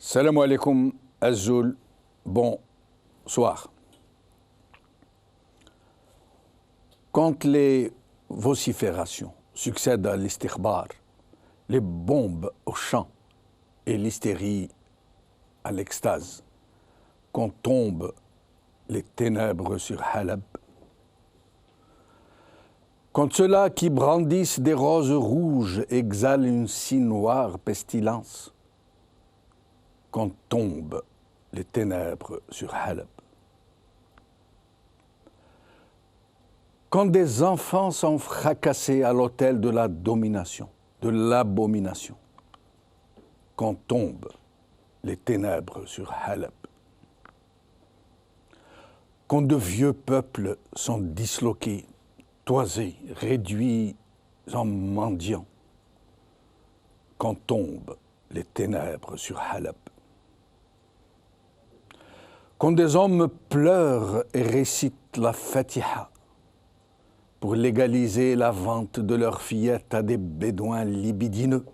Salam alaikum, Azul, bonsoir. Quand les vociférations succèdent à l'istikhbar, les bombes au champ et l'hystérie à l'extase, quand tombent les ténèbres sur Halab, quand ceux-là qui brandissent des roses rouges exhalent une si noire pestilence, quand tombent les ténèbres sur Halab. Quand des enfants sont fracassés à l'autel de la domination, de l'abomination, quand tombent les ténèbres sur Halab. Quand de vieux peuples sont disloqués, toisés, réduits en mendiants, quand tombent les ténèbres sur Halab. Quand des hommes pleurent et récitent la Fatiha pour légaliser la vente de leurs fillettes à des bédouins libidineux,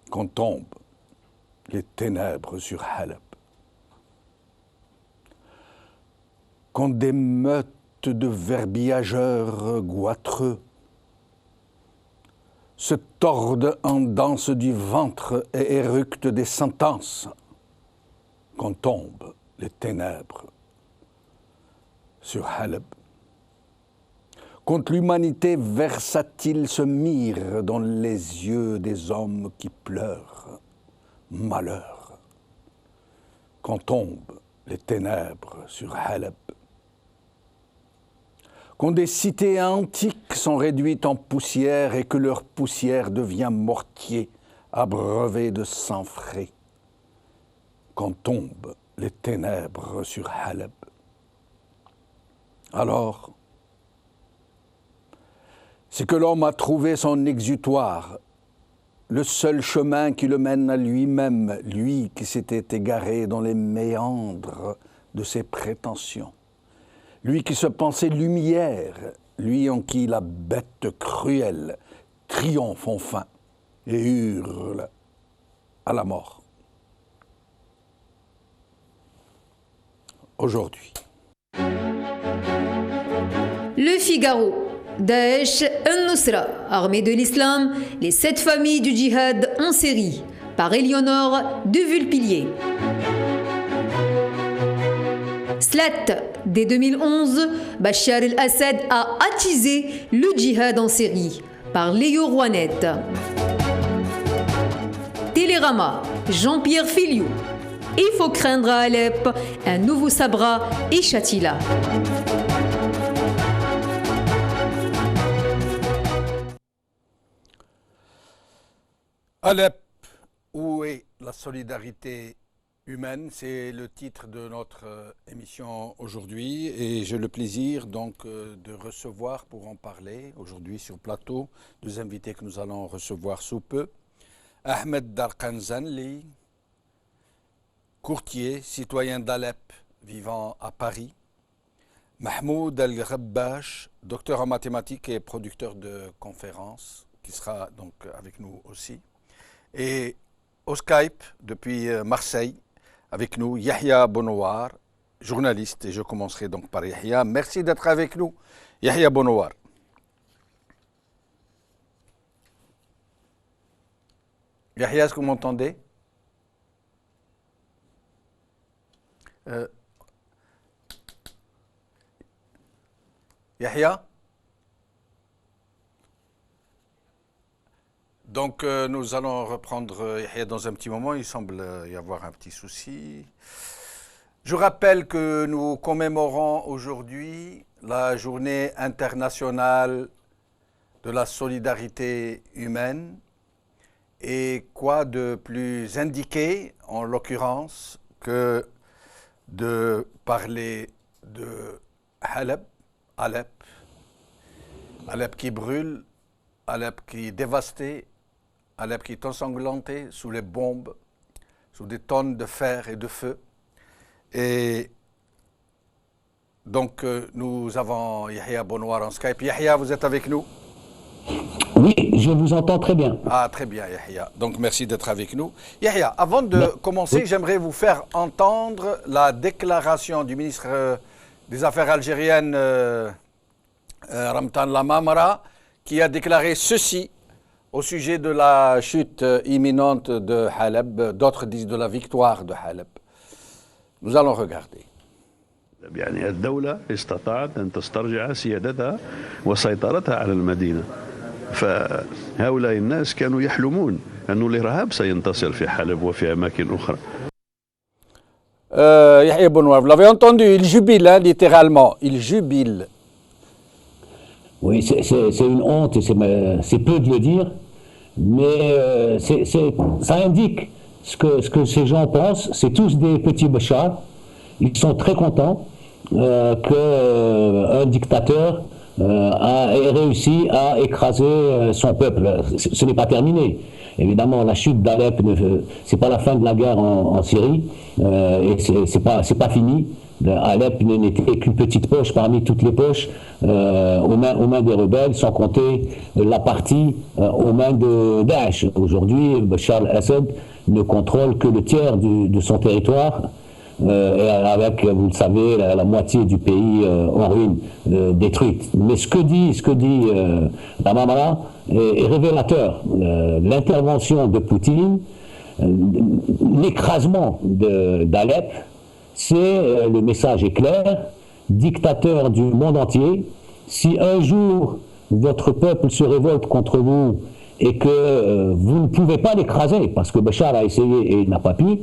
quand tombent les ténèbres sur Halab. Quand des meutes de verbiageurs goitreux se tordent en danse du ventre et éructent des sentences, quand tombent les ténèbres sur Halab. Quand l'humanité versatile se mire dans les yeux des hommes qui pleurent, malheur, quand tombent les ténèbres sur Halab. Quand des cités antiques sont réduites en poussière et que leur poussière devient mortier, abreuvé de sang frais, quand tombent les ténèbres sur Halab. Alors, c'est que l'homme a trouvé son exutoire, le seul chemin qui le mène à lui-même, lui qui s'était égaré dans les méandres de ses prétentions, lui qui se pensait lumière, lui en qui la bête cruelle triomphe enfin et hurle à la mort. Aujourd'hui. Le Figaro. Daesh al-Nusra, armée de l'islam, les 7 familles du djihad en série, par Éléonore de Vulpillier. Slat, dès 2011, Bachar el-Assad a attisé le djihad en série, par Léo Rouanette. Télérama, Jean-Pierre Filiou. Il faut craindre à Alep un nouveau Sabra et Shatila. Alep, où est la solidarité humaine? C'est le titre de notre émission aujourd'hui et j'ai le plaisir donc de recevoir pour en parler aujourd'hui sur plateau deux invités que nous allons recevoir sous peu. Ahmed Darkan Zanli, courtier, citoyen d'Alep, vivant à Paris. Mahmoud El-Rabbash, docteur en mathématiques et producteur de conférences, qui sera donc avec nous aussi. Et au Skype, depuis Marseille, avec nous, Yahya Bonouar, journaliste, et je commencerai donc par Yahya. Merci d'être avec nous, Yahya Bonouar. Yahya, est-ce que vous m'entendez? Yahya? Donc nous allons reprendre Yahya dans un petit moment, il semble y avoir un petit souci. Je rappelle que nous commémorons aujourd'hui la journée internationale de la solidarité humaine et quoi de plus indiqué en l'occurrence que de parler de Halab, Alep qui brûle, Alep qui est dévasté, Alep qui est ensanglanté sous les bombes, sous des tonnes de fer et de feu. Et donc nous avons Yahya Bonouar en Skype. Yahya, vous êtes avec nous? Oui, je vous entends très bien. Ah, très bien, Yahya. Donc, merci d'être avec nous. Yahya, avant de commencer, j'aimerais vous faire entendre la déclaration du ministre des Affaires algériennes, Ramtan Lamamra, qui a déclaré ceci au sujet de la chute imminente de Haleb. D'autres disent de la victoire de Haleb. Nous allons regarder. يعني الدولة استطاعت أن تسترجع سيادتها وسيطرتها على المدينة. فهؤلاء الناس كانوا يحلمون أن الإرهاب سينتصر في حلب وفي أماكن أخرى. Yahya Benoît, vous l'avez entendu, il jubile, hein, littéralement, il jubile. Oui, c'est une honte, et c'est peu de le dire, mais ça indique ce que ces gens pensent. C'est tous des petits Bachar. Ils sont très contents qu'un dictateur ait réussi à écraser son peuple. Ce n'est pas terminé. Évidemment, la chute d'Alep, c'est pas la fin de la guerre en Syrie, et c'est pas fini. Alep n'était qu'une petite poche parmi toutes les poches aux mains des rebelles, sans compter la partie aux mains de Daesh. Aujourd'hui, Bachar al-Assad ne contrôle que le tiers de son territoire, et avec, vous le savez, la moitié du pays en ruine, détruite. Mais ce que dit Lamamra est révélateur. L'intervention de Poutine, l'écrasement d'Alep, c'est le message est clair: dictateur du monde entier, si un jour votre peuple se révolte contre vous et que vous ne pouvez pas l'écraser, parce que Bachar a essayé et il n'a pas pu,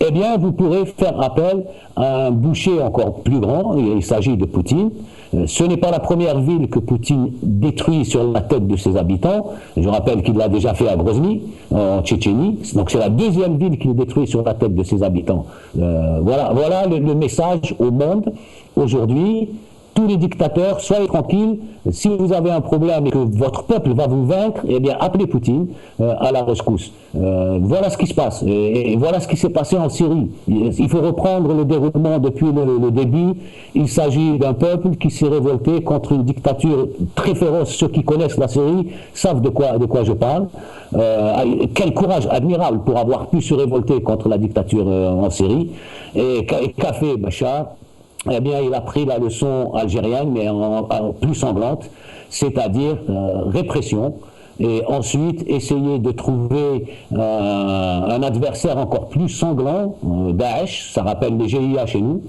eh bien vous pourrez faire appel à un boucher encore plus grand. Il s'agit de Poutine. Ce n'est pas la première ville que Poutine détruit sur la tête de ses habitants. Je rappelle qu'il l'a déjà fait à Grozny, en Tchétchénie. Donc c'est la deuxième ville qu'il détruit sur la tête de ses habitants. Voilà le message au monde aujourd'hui. Tous les dictateurs, soyez tranquilles, si vous avez un problème et que votre peuple va vous vaincre, eh bien appelez Poutine à la rescousse. Voilà ce qui se passe, et voilà ce qui s'est passé en Syrie. Il faut reprendre le déroulement depuis le début. Il s'agit d'un peuple qui s'est révolté contre une dictature très féroce. Ceux qui connaissent la Syrie savent de quoi je parle. Quel courage admirable pour avoir pu se révolter contre la dictature en Syrie. Et qu'a fait Bachar? Eh bien, il a pris la leçon algérienne, mais en plus sanglante, c'est-à-dire répression, et ensuite essayer de trouver un adversaire encore plus sanglant, Daesh, ça rappelle les GIA chez nous,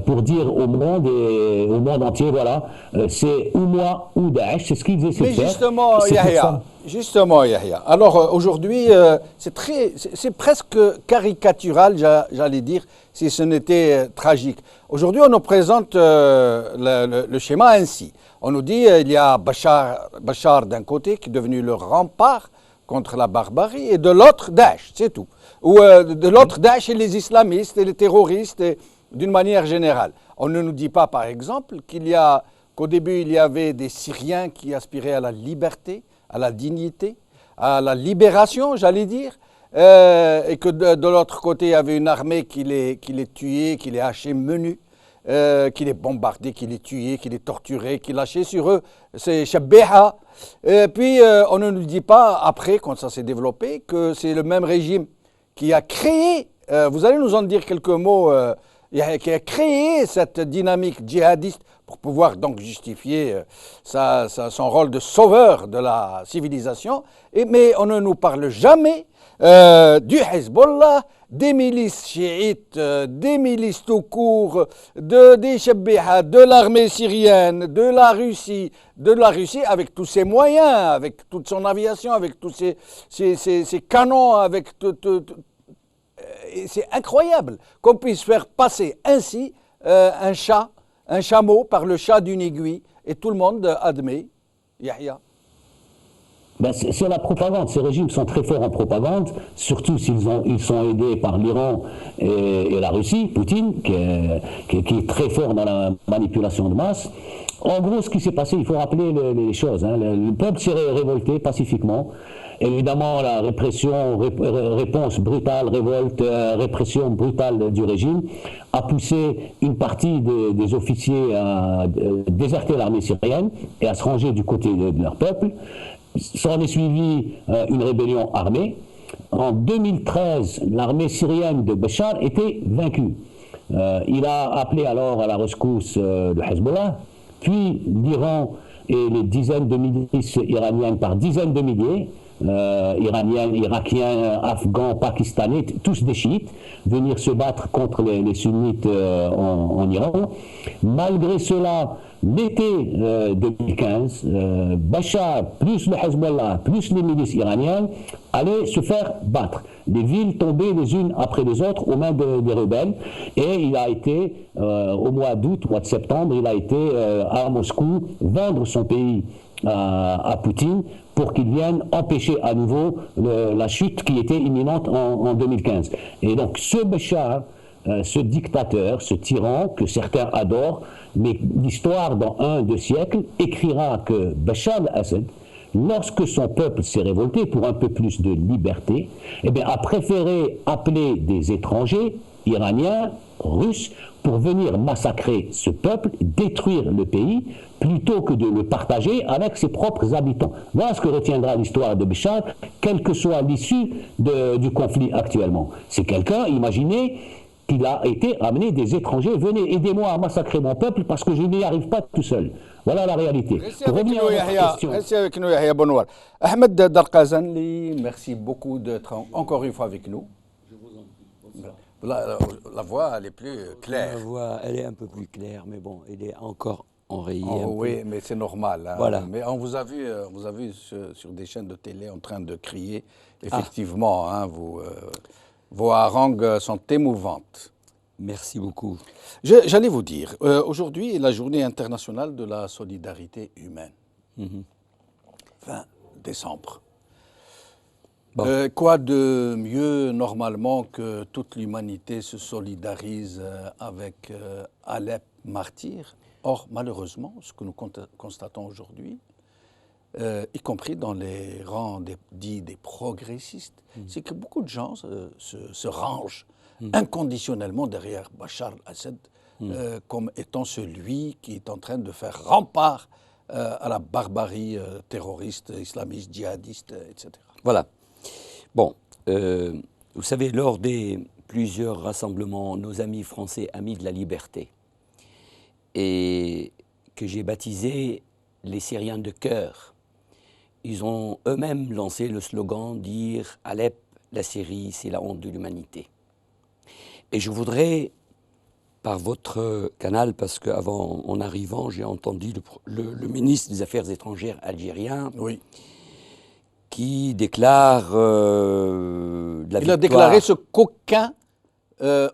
pour dire au monde et au monde entier, voilà, c'est ou moi ou Daesh, c'est ce qu'ils essaient de faire. Mais justement, Yahya, alors aujourd'hui, c'est presque caricatural, j'allais dire, si ce n'était tragique. Aujourd'hui, on nous présente le schéma ainsi. On nous dit il y a Bachar d'un côté qui est devenu le rempart contre la barbarie, et de l'autre Daesh, c'est tout. Ou de l'autre Daesh et les islamistes et les terroristes, d'une manière générale. On ne nous dit pas, par exemple, qu'au début, il y avait des Syriens qui aspiraient à la liberté, à la dignité, à la libération, j'allais dire, et que de l'autre côté, il y avait une armée qui les tuait, qui les hachait menus, qui les bombardait, qui les tuait, qui les torturait, qui lâchait sur eux. C'est Shabbeha. Et puis, on ne nous dit pas, après, quand ça s'est développé, que c'est le même régime qui a créé, vous allez nous en dire quelques mots, qui a créé cette dynamique djihadiste pour pouvoir donc justifier son rôle de sauveur de la civilisation. Mais on ne nous parle jamais du Hezbollah, des milices chiites, des milices tout court, des Shabbiha, de l'armée syrienne, de la Russie avec tous ses moyens, avec toute son aviation, avec tous ses canons, avec tout. C'est incroyable qu'on puisse faire passer ainsi un chameau par le chat d'une aiguille, et tout le monde admet, Yahya. Ben c'est la propagande. Ces régimes sont très forts en propagande, surtout ils sont aidés par l'Iran et la Russie, Poutine, qui est très fort dans la manipulation de masse. En gros, ce qui s'est passé, il faut rappeler les choses. Hein. Le peuple s'est révolté pacifiquement. Évidemment, la réponse brutale, révolte, répression brutale du régime a poussé une partie des officiers à déserter l'armée syrienne et à se ranger du côté de leur peuple. s'en est suivi une rébellion armée. En 2013, l'armée syrienne de Bachar était vaincue. Il a appelé alors à la rescousse le Hezbollah, puis l'Iran et les dizaines de milices iraniennes par dizaines de milliers, iraniens, irakiens, afghans, pakistanais, tous des chiites, venir se battre contre les sunnites en Iran. Malgré cela, l'été 2015, Bachar, plus le Hezbollah, plus les milices iraniennes, allaient se faire battre. Les villes tombaient les unes après les autres aux mains des rebelles. Et il a été, au mois d'août, mois de septembre, il a été à Moscou vendre son pays à Poutine pour qu'il vienne empêcher à nouveau la chute qui était imminente en 2015. Et donc ce Bachar, ce dictateur, ce tyran que certains adorent, mais l'histoire dans 2 siècles écrira que Bachar al-Assad, lorsque son peuple s'est révolté pour un peu plus de liberté, eh bien, a préféré appeler des étrangers, iraniens, russes, pour venir massacrer ce peuple, détruire le pays, plutôt que de le partager avec ses propres habitants. Voilà ce que retiendra l'histoire de Bachar, quelle que soit l'issue du conflit actuellement. C'est quelqu'un, imaginez, qu'il a été amené des étrangers, venez, aidez-moi à massacrer mon peuple parce que je n'y arrive pas tout seul. Voilà la réalité. Restez avec nous, Yahya Bonouar. Ahmed Darkazanli, merci beaucoup d'être encore une fois avec nous. Je vous en prie. La voix, elle est plus claire. La voix, elle est un peu plus claire, mais bon, elle est encore enrayée. Oui, mais c'est normal. Hein. Voilà. Mais on vous a vu sur des chaînes de télé en train de crier. Effectivement, hein, vos harangues sont émouvantes. Merci beaucoup. J'allais vous dire, aujourd'hui est la journée internationale de la solidarité humaine. 20 décembre. Bon. Quoi de mieux normalement que toute l'humanité se solidarise avec Alep martyr. Or, malheureusement, ce que nous constatons aujourd'hui, y compris dans les rangs des progressistes, c'est que beaucoup de gens se rangent inconditionnellement derrière Bachar al-Assad comme étant celui qui est en train de faire rempart à la barbarie terroriste, islamiste, djihadiste, etc. Voilà. Bon, vous savez, lors des plusieurs rassemblements, nos amis français, Amis de la Liberté, et que j'ai baptisé les Syriens de cœur, ils ont eux-mêmes lancé le slogan « Dire Alep, la Syrie, c'est la honte de l'humanité ». Et je voudrais, par votre canal, parce qu'avant, en arrivant, j'ai entendu le ministre des Affaires étrangères algérien qui déclare la victoire. Il a déclaré ce qu'aucun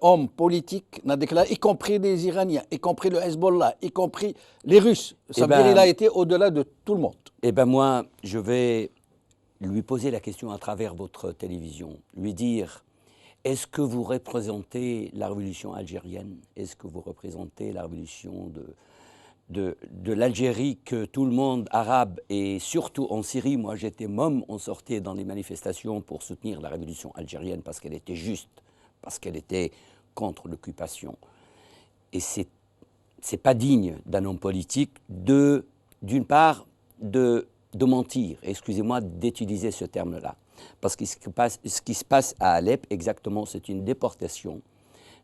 homme politique n'a déclaré, y compris les Iraniens, y compris le Hezbollah, y compris les Russes. Ça veut dire qu'il a été au-delà de tout le monde. Eh bien moi, je vais lui poser la question à travers votre télévision, lui dire, est-ce que vous représentez la révolution algérienne? Est-ce que vous représentez la révolution de l'Algérie que tout le monde arabe, et surtout en Syrie, moi j'étais môme, on sortait dans les manifestations pour soutenir la révolution algérienne parce qu'elle était juste, parce qu'elle était contre l'occupation. Et c'est pas digne d'un homme politique d'une part, de mentir, excusez-moi d'utiliser ce terme-là, parce que ce qui se passe à Alep, exactement, c'est une déportation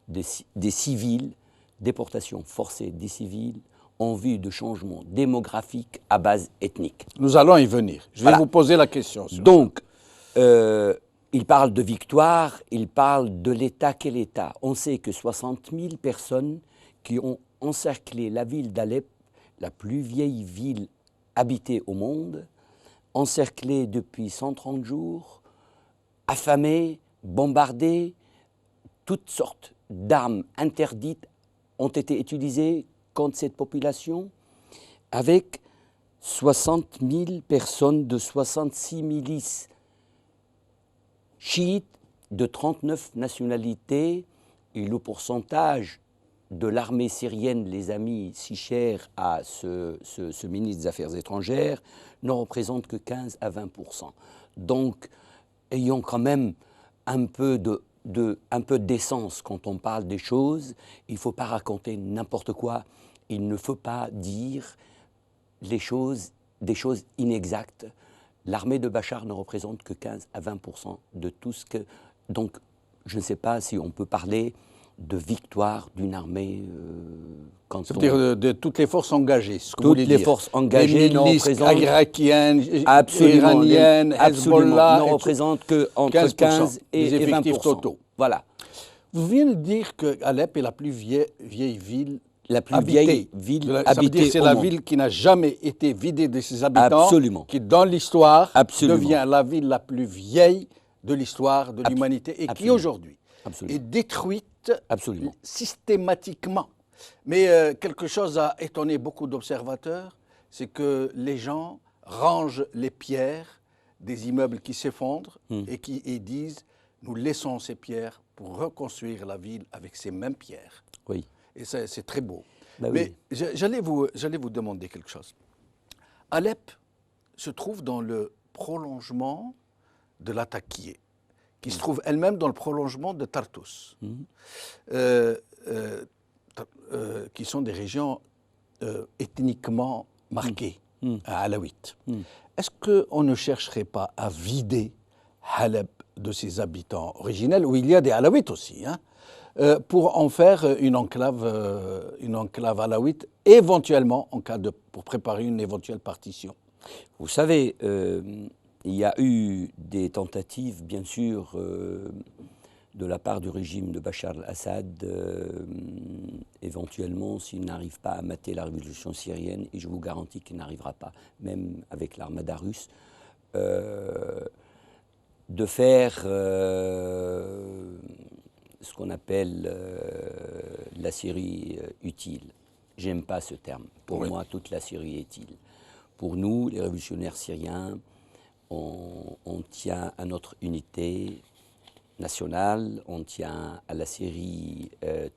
des civils, déportation forcée des civils en vue de changements démographiques à base ethnique. Nous allons y venir. Je vais vous poser la question. Donc, il parle de victoire, il parle de l'État. Quel État? On sait que 60 000 personnes qui ont encerclé la ville d'Alep, la plus vieille ville habitée au monde, encerclée depuis 130 jours, affamée, bombardée, toutes sortes d'armes interdites ont été utilisées contre cette population, avec 60 000 personnes de 66 milices chiites de 39 nationalités, et le pourcentage de l'armée syrienne, les amis si chers à ce ministre des Affaires étrangères, ne représente que 15 à 20%. Donc, ayons quand même un peu d'essence quand on parle des choses. Il ne faut pas raconter n'importe quoi. Il ne faut pas dire des choses inexactes. l'armée de Bachar ne représente que 15 à 20% de tout ce que... Donc, je ne sais pas si on peut parler de victoire d'une armée quand Ça veut dire de toutes les forces engagées, ce que vous toutes voulez les dire. forces engagées les ne milices représentent irakiennes, absolument, iraniennes, absolument, Hezbollah, ne et tout. représentent que entre 15% 15 et des effectifs 20%. totaux. Voilà. Vous venez de dire que Alep est la plus vieille ville La plus habitée. vieille ville Ça veut habitée dire que c'est au la monde. ville qui n'a jamais été vidée de ses habitants, Absolument. qui dans l'histoire Absolument. devient la ville la plus vieille de l'histoire de l'humanité et qui Absolument. aujourd'hui Absolument. est détruite Absolument. systématiquement. Mais quelque chose a étonné beaucoup d'observateurs, c'est que les gens rangent les pierres des immeubles qui s'effondrent et disent « nous laissons ces pierres pour reconstruire la ville avec ces mêmes pierres ». Oui. Et c'est très beau. Bah Mais oui. j'allais vous demander quelque chose. Alep se trouve dans le prolongement de Latakia, qui se trouve elle-même dans le prolongement de Tartus, qui sont des régions ethniquement marquées, alaouites. Est-ce qu'on ne chercherait pas à vider Alep de ses habitants originels, où il y a des alaouites aussi, hein, pour en faire une enclave alaouite, éventuellement, pour préparer une éventuelle partition? Vous savez, il y a eu des tentatives, bien sûr, de la part du régime de Bachar al-Assad, éventuellement, s'il n'arrive pas à mater la révolution syrienne, et je vous garantis qu'il n'arrivera pas, même avec l'armada russe, de faire ce qu'on appelle la Syrie utile. J'aime pas ce terme. Pour moi, toute la Syrie est utile. Pour nous, les révolutionnaires syriens, on tient à notre unité nationale, on tient à la Syrie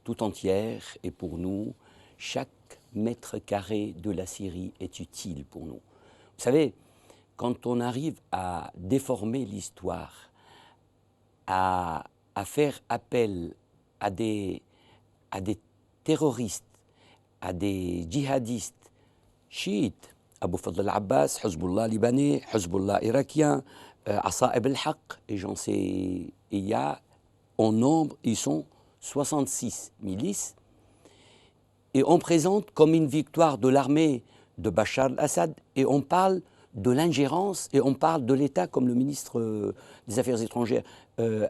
tout entière, et pour nous, chaque mètre carré de la Syrie est utile pour nous. Vous savez, quand on arrive à déformer l'histoire, à faire appel à des terroristes, à des djihadistes chiites, Abu Fadl al-Abbas, Hezbollah libanais, Hezbollah irakien, Asa'ib al-Haq, et j'en sais, il y a en nombre, ils sont 66 milices, et on présente comme une victoire de l'armée de Bachar al-Assad, et on parle de l'ingérence, et on parle de l'État, comme le ministre des Affaires étrangères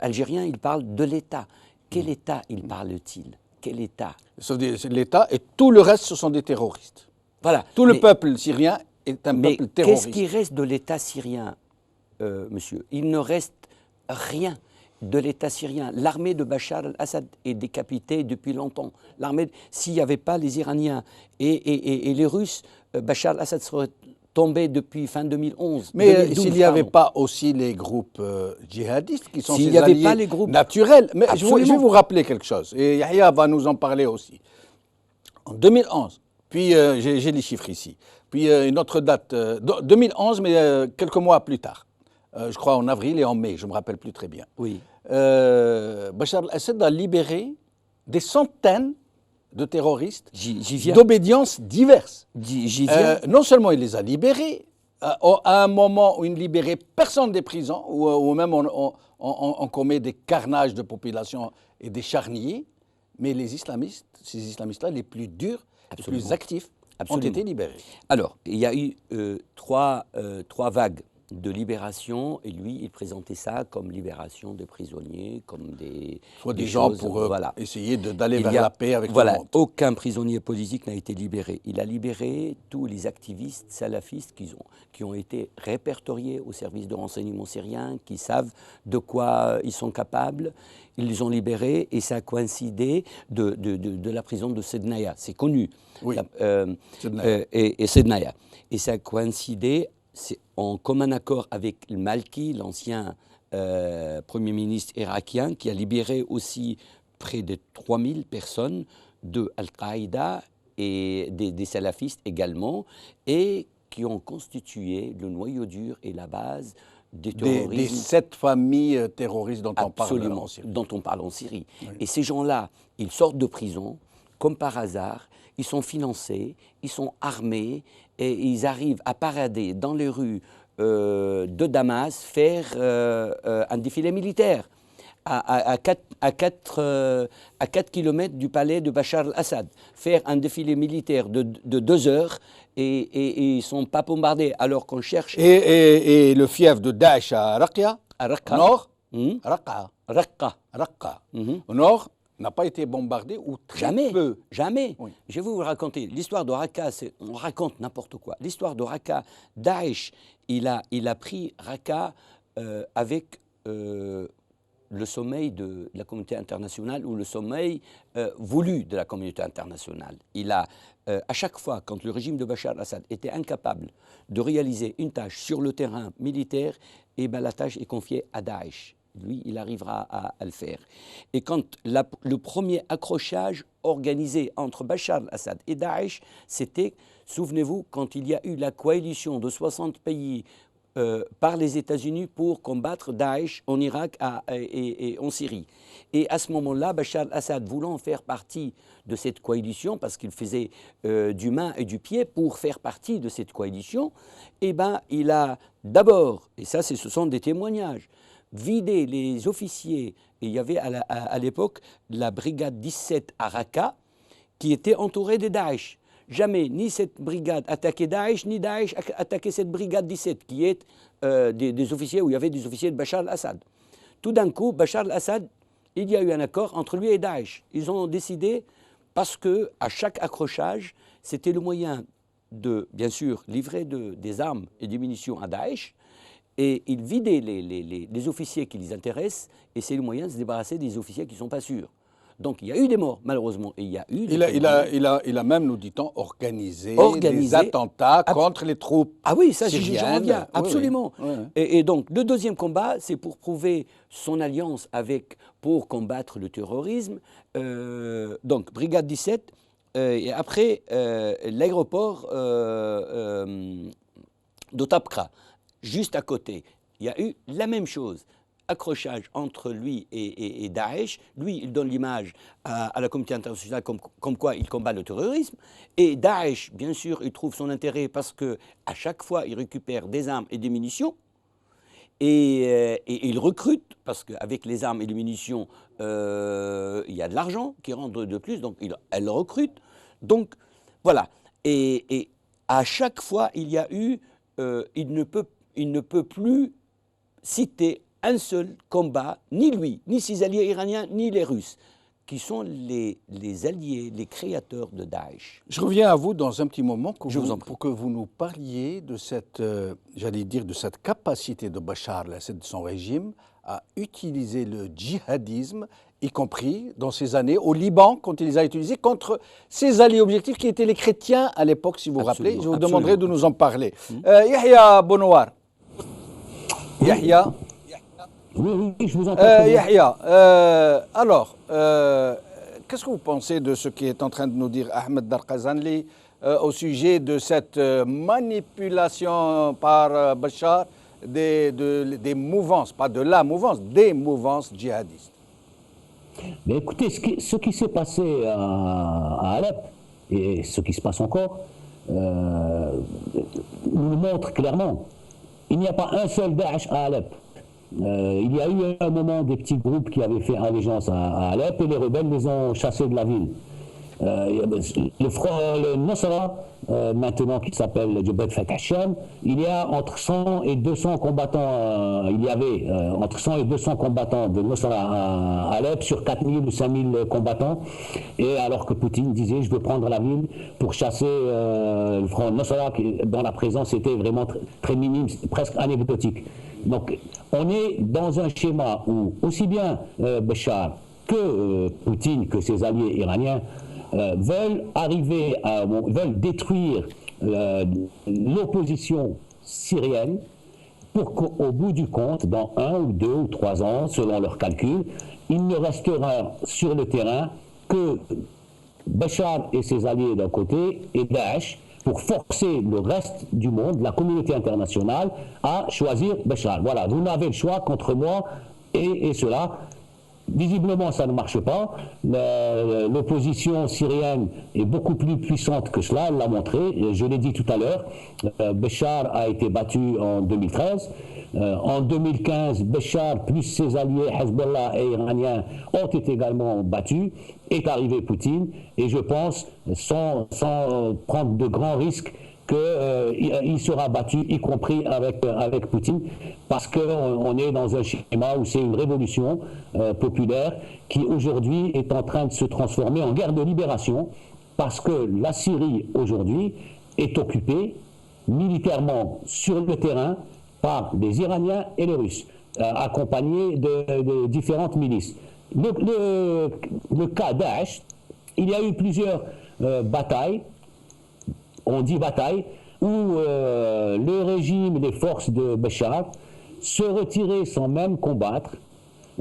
algérien, il parle de l'État. Quel État il parle-t-il? Quel État? C'est l'État, et tout le reste, ce sont des terroristes. Voilà. Tout le peuple syrien est un peuple terroriste. Qu'est-ce qui reste de l'État syrien, monsieur? Il ne reste rien de l'État syrien. L'armée de Bachar al-Assad est décapitée depuis longtemps. S'il n'y avait pas les Iraniens et les Russes, Bachar al-Assad serait tombé depuis fin 2011. Mais 2012, s'il n'y avait pas aussi les groupes djihadistes qui sont ses alliés pas les groupes naturels. Mais je vais Absolument. vous rappeler quelque chose, et Yahya va nous en parler aussi. En 2011, puis j'ai les chiffres ici, puis une autre date, 2011, mais quelques mois plus tard, je crois en avril et en mai, je ne me rappelle plus très bien. Oui. Bachar al-Assad a libéré des centaines de terroristes J'y viens. d'obédiences diverses. J'y viens. Non seulement il les a libérés, à un moment où il ne libérait personne des prisons, où même on commet des carnages de population et des charniers, mais les islamistes, ces islamistes-là, les plus durs, Absolument. les plus actifs, Absolument. ont été libérés. Alors, il y a eu trois vagues de libération, et lui, il présentait ça comme libération de prisonniers, comme des Soi-disant choses, pour voilà. essayer d'aller Il vers y a- la paix avec voilà, tout le monde. aucun prisonnier politique n'a été libéré. Il a libéré tous les activistes salafistes qui ont été répertoriés au service de renseignement syrien, qui savent de quoi ils sont capables. Ils les ont libérés, et ça a coïncidé de la prison de Sednaya. C'est connu. Oui, Sednaya. Et Sednaya. Et ça a coïncidé en commun accord avec le Malki, l'ancien Premier ministre irakien, qui a libéré aussi près de 3000 personnes de Al-Qaïda et des salafistes également, et qui ont constitué le noyau dur et la base du terrorisme. Des 7 familles terroristes dont on parle Absolument, en Syrie. dont on parle en Syrie. Oui. Et ces gens-là, ils sortent de prison, comme par hasard, ils sont financés, ils sont armés, et ils arrivent à parader dans les rues de Damas faire un défilé militaire à 4 kilomètres du palais de Bachar al-Assad, faire un défilé militaire de 2 heures et ils ne sont pas bombardés alors qu'on cherche... Et le fief de Daesh à Raqqa, À Raqqa. nord, Raqqa. Raqqa, au nord, n'a pas été bombardé ou très Jamais, peu. jamais. Oui. Je vais vous raconter l'histoire de Raqqa. On raconte n'importe quoi. L'histoire de Raqqa, Daesh, il a pris Raqqa avec le sommeil de la communauté internationale ou le sommeil voulu de la communauté internationale. Il a, à chaque fois, quand le régime de Bachar al-Assad était incapable de réaliser une tâche sur le terrain militaire, eh ben, la tâche est confiée à Daesh. Lui, il arrivera à le faire. Et quand le premier accrochage organisé entre Bachar al-Assad et Daesh, c'était, souvenez-vous, quand il y a eu la coalition de 60 pays par les États-Unis pour combattre Daesh en Irak et en Syrie. Et à ce moment-là, Bachar al-Assad, voulant faire partie de cette coalition, parce qu'il faisait du main et du pied pour faire partie de cette coalition, eh ben, il a d'abord, et ça ce sont des témoignages, vidé les officiers, et il y avait à l'époque la brigade 17 à Raqqa, qui était entourée de Daesh. Jamais ni cette brigade attaquait Daesh, ni Daesh attaquait cette brigade 17, qui est des officiers, où il y avait des officiers de Bachar al-Assad. Tout d'un coup, Bachar al-Assad, il y a eu un accord entre lui et Daesh. Ils ont décidé, parce qu'à chaque accrochage, c'était le moyen de, bien sûr, livrer des armes et des munitions à Daesh, et ils vidaient les officiers qui les intéressent, et c'est le moyen de se débarrasser des officiers qui ne sont pas sûrs. Donc il y a eu des morts, malheureusement, et il y a eu des Il a même, nous dit-on, organisé des attentats contre les troupes Ah oui, ça syriennes. j'en reviens, absolument. Oui, oui. Et donc le deuxième combat, c'est pour prouver son alliance pour combattre le terrorisme. Donc Brigade 17, et après l'aéroport d'Otapkra, juste à côté, il y a eu la même chose. Accrochage entre lui et Daesh. Lui, il donne l'image à la communauté internationale comme quoi il combat le terrorisme. Et Daesh, bien sûr, il trouve son intérêt parce qu'à chaque fois, il récupère des armes et des munitions. Et il recrute, parce qu'avec les armes et les munitions, il y a de l'argent qui rentre de plus, donc elle recrute. Donc, voilà. Et à chaque fois, il y a eu... il ne peut plus citer un seul combat, ni lui, ni ses alliés iraniens, ni les Russes, qui sont les alliés, les créateurs de Daesh. Je reviens à vous dans un petit moment pour que vous nous parliez de cette, j'allais dire, de cette capacité de Bachar al-Assad, de son régime, à utiliser le djihadisme, y compris dans ces années au Liban, quand il les a utilisés contre ses alliés objectifs qui étaient les chrétiens à l'époque, si vous vous rappelez. Je vous demanderai de nous en parler. Yahya Bonouar. Yahya. Oui, je vous entends. Yahya, alors, qu'est-ce que vous pensez de ce qui est en train de nous dire Ahmed Darqazanli au sujet de cette manipulation par Bachar des mouvances, pas de la mouvance, des mouvances djihadistes? Mais écoutez, ce qui s'est passé à Alep, et ce qui se passe encore, nous le montre clairement. Il n'y a pas un seul Daesh à Alep. Il y a eu un moment des petits groupes qui avaient fait allégeance à Alep et les rebelles les ont chassés de la ville. Le Nusra, maintenant qui s'appelle Jabhat Fatah Sham, il y a entre 100 et 200 combattants, il y avait entre 100 et 200 combattants de Nusra à Alep sur 4000 ou 5000 combattants, et alors que Poutine disait je veux prendre la ville pour chasser le front Nusra dont la présence était vraiment très minime, presque anecdotique. Donc on est dans un schéma où aussi bien Bachar que Poutine, que ses alliés iraniens veulent détruire l'opposition syrienne pour qu'au bout du compte, dans 1 ou 2 ou 3 ans, selon leurs calculs, il ne restera sur le terrain que Bachar et ses alliés d'un côté et Daesh pour forcer le reste du monde, la communauté internationale, à choisir Bachar. Voilà, vous n'avez le choix contre moi et cela. visiblement, ça ne marche pas. L'opposition syrienne est beaucoup plus puissante que cela, elle l'a montré. Je l'ai dit tout à l'heure, Béchar a été battu en 2013. En 2015, Béchar plus ses alliés, Hezbollah et Iraniens, ont été également battus. Est arrivé Poutine, et je pense, sans prendre de grands risques, qu'il sera battu, y compris avec Poutine, parce qu'on est dans un schéma où c'est une révolution populaire qui aujourd'hui est en train de se transformer en guerre de libération, parce que la Syrie aujourd'hui est occupée militairement sur le terrain par les Iraniens et les Russes, accompagnés de différentes milices. Le cas Daesh, il y a eu plusieurs batailles, on dit bataille, où le régime, les forces de Béchar se retiraient sans même combattre,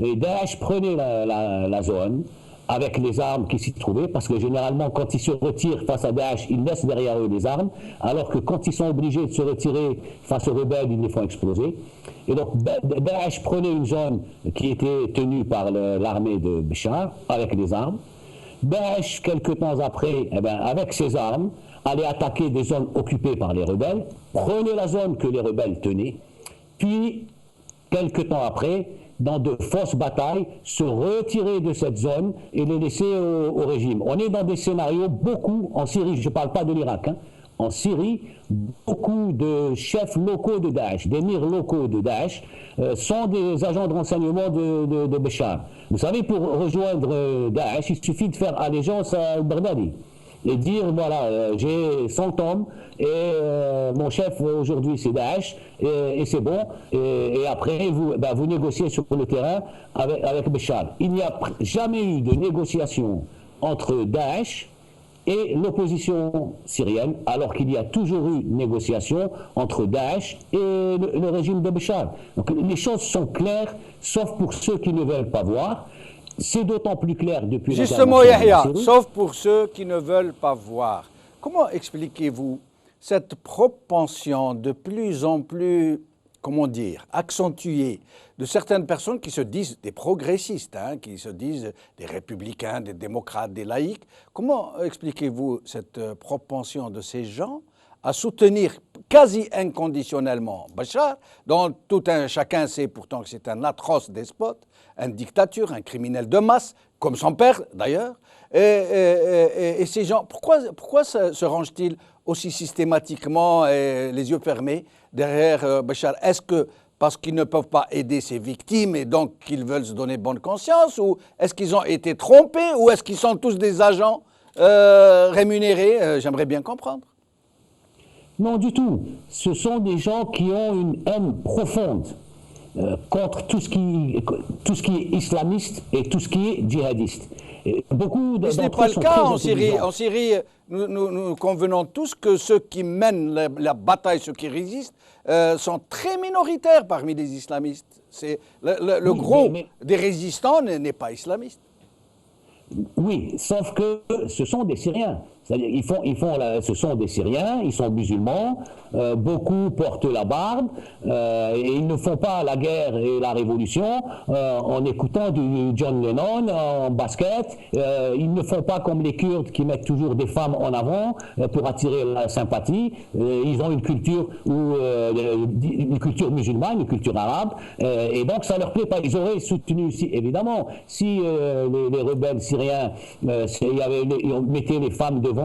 et Daesh prenait la zone avec les armes qui s'y trouvaient, parce que généralement quand ils se retirent face à Daesh, ils laissent derrière eux les armes, alors que quand ils sont obligés de se retirer face aux rebelles, ils les font exploser. Et donc Daesh prenait une zone qui était tenue par l'armée de Béchar avec les armes. Daesh, quelque temps après, avec ses armes, allait attaquer des zones occupées par les rebelles, prenait la zone que les rebelles tenaient, puis, quelque temps après, dans de fausses batailles, se retirer de cette zone et les laisser au régime. On est dans des scénarios, beaucoup, en Syrie, je ne parle pas de l'Irak, en Syrie, beaucoup de chefs locaux de Daesh, d'émirs locaux de Daesh, sont des agents de renseignement de Béchar. Vous savez, pour rejoindre Daesh, il suffit de faire allégeance à Baghdadi et dire, voilà, j'ai 100 hommes et mon chef aujourd'hui c'est Daesh et c'est bon, et après vous négociez sur le terrain avec Béchar. Il n'y a jamais eu de négociation entre Daesh et l'opposition syrienne, alors qu'il y a toujours eu négociation entre Daesh et le régime de Béchar. Donc les choses sont claires, sauf pour ceux qui ne veulent pas voir. C'est d'autant plus clair depuis justement, Yahya, sauf pour ceux qui ne veulent pas voir. Comment expliquez-vous cette propension de plus en plus, comment dire, accentuée de certaines personnes qui se disent des progressistes, qui se disent des républicains, des démocrates, des laïcs? Comment expliquez-vous cette propension de ces gens à soutenir quasi inconditionnellement Béchar, dont chacun sait pourtant que c'est un atroce despote, une dictature, un criminel de masse, comme son père d'ailleurs, et ces gens, pourquoi se rangent-ils aussi systématiquement et les yeux fermés derrière Béchar? Est-ce que parce qu'ils ne peuvent pas aider ses victimes et donc qu'ils veulent se donner bonne conscience, ou est-ce qu'ils ont été trompés, ou est-ce qu'ils sont tous des agents rémunérés? J'aimerais bien comprendre. Non, du tout. Ce sont des gens qui ont une haine profonde contre tout ce qui est islamiste et tout ce qui est djihadiste. Mais ce n'est pas le cas en Syrie. En Syrie, nous convenons tous que ceux qui mènent la bataille, ceux qui résistent, sont très minoritaires parmi les islamistes. Le gros des résistants n'est pas islamiste. Oui, sauf que ce sont des Syriens. C'est-à-dire, ce sont des Syriens, ils sont musulmans, beaucoup portent la barbe, et ils ne font pas la guerre et la révolution en écoutant du John Lennon en basket. Ils ne font pas comme les Kurdes qui mettent toujours des femmes en avant pour attirer la sympathie. Ils ont une culture musulmane, une culture arabe, et donc ça leur plaît pas. Ils auraient soutenu, évidemment, si les rebelles syriens mettaient les femmes devant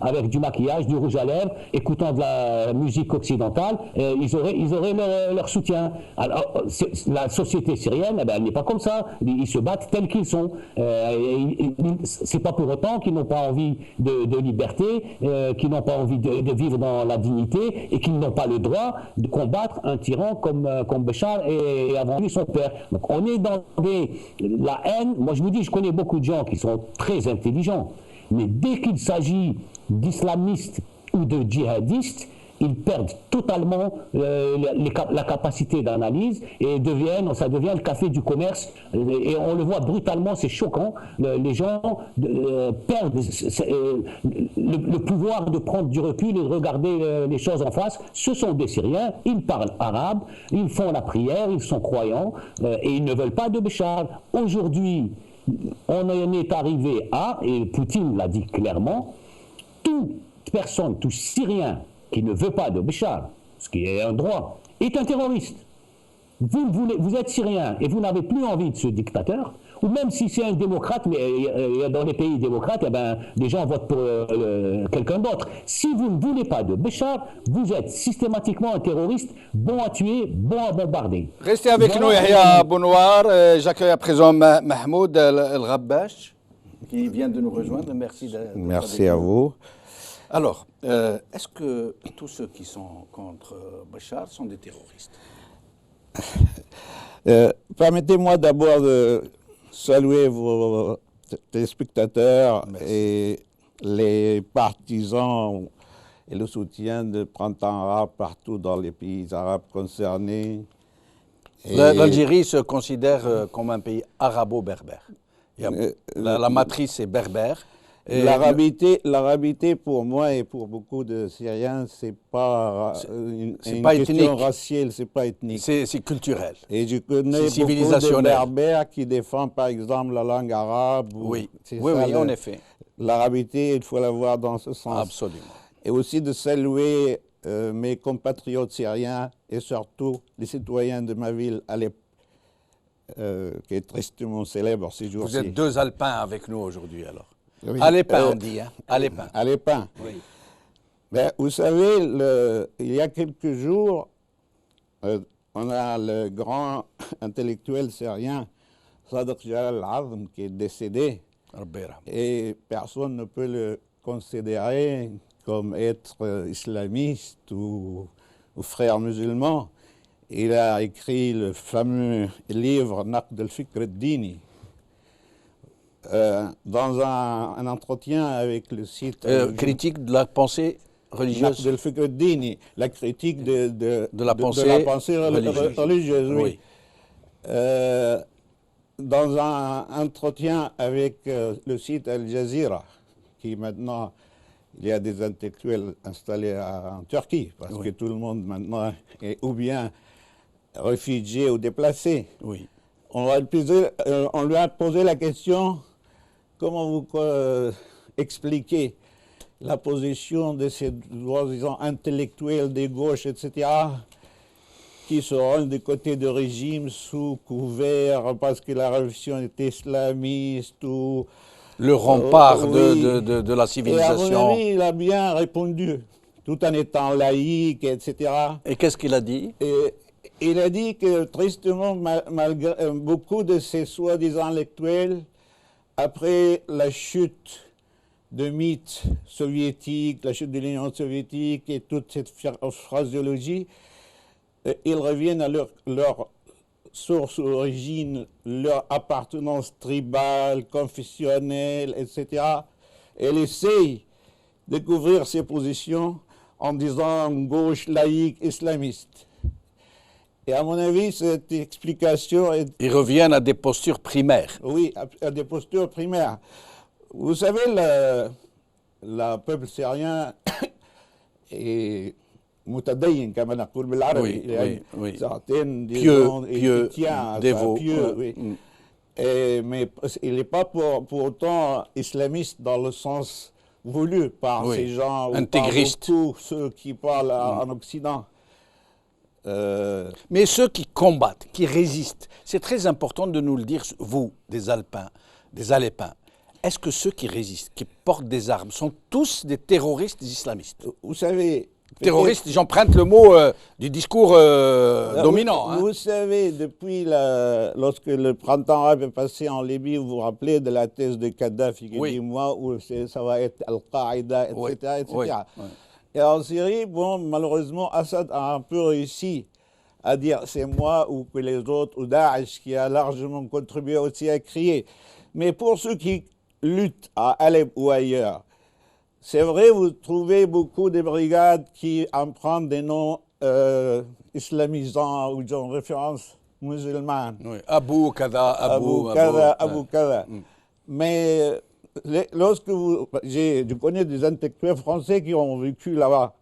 avec du maquillage, du rouge à lèvres, écoutant de la musique occidentale, ils auraient leur soutien. Alors, la société syrienne, elle n'est pas comme ça. Ils se battent tels qu'ils sont. C'est pas pour autant qu'ils n'ont pas envie de liberté, qu'ils n'ont pas envie de vivre dans la dignité, et qu'ils n'ont pas le droit de combattre un tyran comme Béchar et avant lui son père. Donc on est dans la haine. Moi je vous dis, je connais beaucoup de gens qui sont très intelligents, mais dès qu'il s'agit d'islamistes ou de djihadistes, ils perdent totalement la capacité d'analyse et ça devient le café du commerce. Et on le voit brutalement, c'est choquant. Les gens perdent le pouvoir de prendre du recul et de regarder les choses en face. Ce sont des Syriens, ils parlent arabe, ils font la prière, ils sont croyants et ils ne veulent pas de Béchar. Aujourd'hui, on en est arrivé à, et Poutine l'a dit clairement, toute personne, tout Syrien qui ne veut pas de Béchar, ce qui est un droit, est un terroriste. Vous êtes Syrien et vous n'avez plus envie de ce dictateur, ou même si c'est un démocrate, mais dans les pays démocrates, les gens votent pour quelqu'un d'autre. Si vous ne voulez pas de Béchar, vous êtes systématiquement un terroriste, bon à tuer, bon à bombarder. Restez avec nous, Yahya Bounoir. J'accueille à présent Mahmoud El-Ghabbash, qui vient de nous rejoindre. Merci. Merci à vous. Alors, est-ce que tous ceux qui sont contre Béchar sont des terroristes? Permettez-moi d'abord de saluer vos téléspectateurs et les partisans et le soutien de Printemps arabe partout dans les pays arabes concernés. L'Algérie se considère comme un pays arabo-berbère. La matrice est berbère. L'arabité, pour moi et pour beaucoup de Syriens, c'est pas une question raciale, c'est pas ethnique. C'est culturel. Et je connais beaucoup de berbères qui défendent par exemple la langue arabe. Oui, en effet. L'arabité, il faut la voir dans ce sens. Absolument. Et aussi de saluer mes compatriotes syriens et surtout les citoyens de ma ville, Alep, qui est tristement célèbre ces jours-ci. Vous êtes deux Alpins avec nous aujourd'hui alors. Oui. Alépin, on dit, hein. Alépin. Alépin. Oui. Ben, vous savez, il y a quelques jours, on a le grand intellectuel syrien, Sadr Jalal al-Azm, qui est décédé. Et personne ne peut le considérer comme être islamiste ou frère musulman. Il a écrit le fameux livre Naqd al-Fikr al-Dini. Dans un entretien avec le site... critique de la pensée religieuse. La critique de la pensée religieuse, oui. Dans un entretien avec le site Al Jazeera, qui maintenant, il y a des intellectuels installés en Turquie, parce que tout le monde maintenant est ou bien réfugié ou déplacé. Oui. On lui a posé la question... Comment vous expliquez la position de ces soi-disant intellectuels des gauches, etc., qui seront du côté du régime sous couvert parce que la révolution est islamiste ou... Le rempart de la civilisation. Et à mon avis, il a bien répondu, tout en étant laïque, etc. Et qu'est-ce qu'il a dit? Il a dit que, tristement, malgré beaucoup de ces soi-disant intellectuels, après la chute de mythes soviétiques, la chute de l'Union soviétique et toute cette phraséologie, ils reviennent à leur source, origine, leur appartenance tribale, confessionnelle, etc. Et ils essayent de couvrir ces positions en disant gauche, laïque, islamiste. Et à mon avis, cette explication est... Ils reviennent à des postures primaires. Oui, à des postures primaires. Vous savez, le peuple syrien est mutadayyin, comme on appelle بالعربي. Oui. Pieux, dévot. Oui. Mais il n'est pas pour autant islamiste dans le sens voulu par ces gens, intégristes, ou par tous ceux qui parlent en Occident. Mais ceux qui combattent, qui résistent, c'est très important de nous le dire, vous, des Alpins, des Alépins. Est-ce que ceux qui résistent, qui portent des armes, sont tous des terroristes islamistes? Vous savez... Terroristes, j'emprunte le mot du discours dominant. Vous savez, depuis lorsque le printemps arabe est passé en Libye, vous vous rappelez de la thèse de Kadhafi qui dit, moi, ça va être Al-Qaïda, etc. Oui. Et en Syrie, bon, malheureusement, Assad a un peu réussi à dire c'est moi ou que les autres, ou Daesh qui a largement contribué aussi à crier. Mais pour ceux qui luttent à Alep ou ailleurs, C'est vrai, vous trouvez beaucoup de brigades qui empruntent des noms islamisants ou qui ont référence musulmane. Oui. Abu Kada, Abu Kada. Mais lorsque je connais des intellectuels français qui ont vécu là-bas.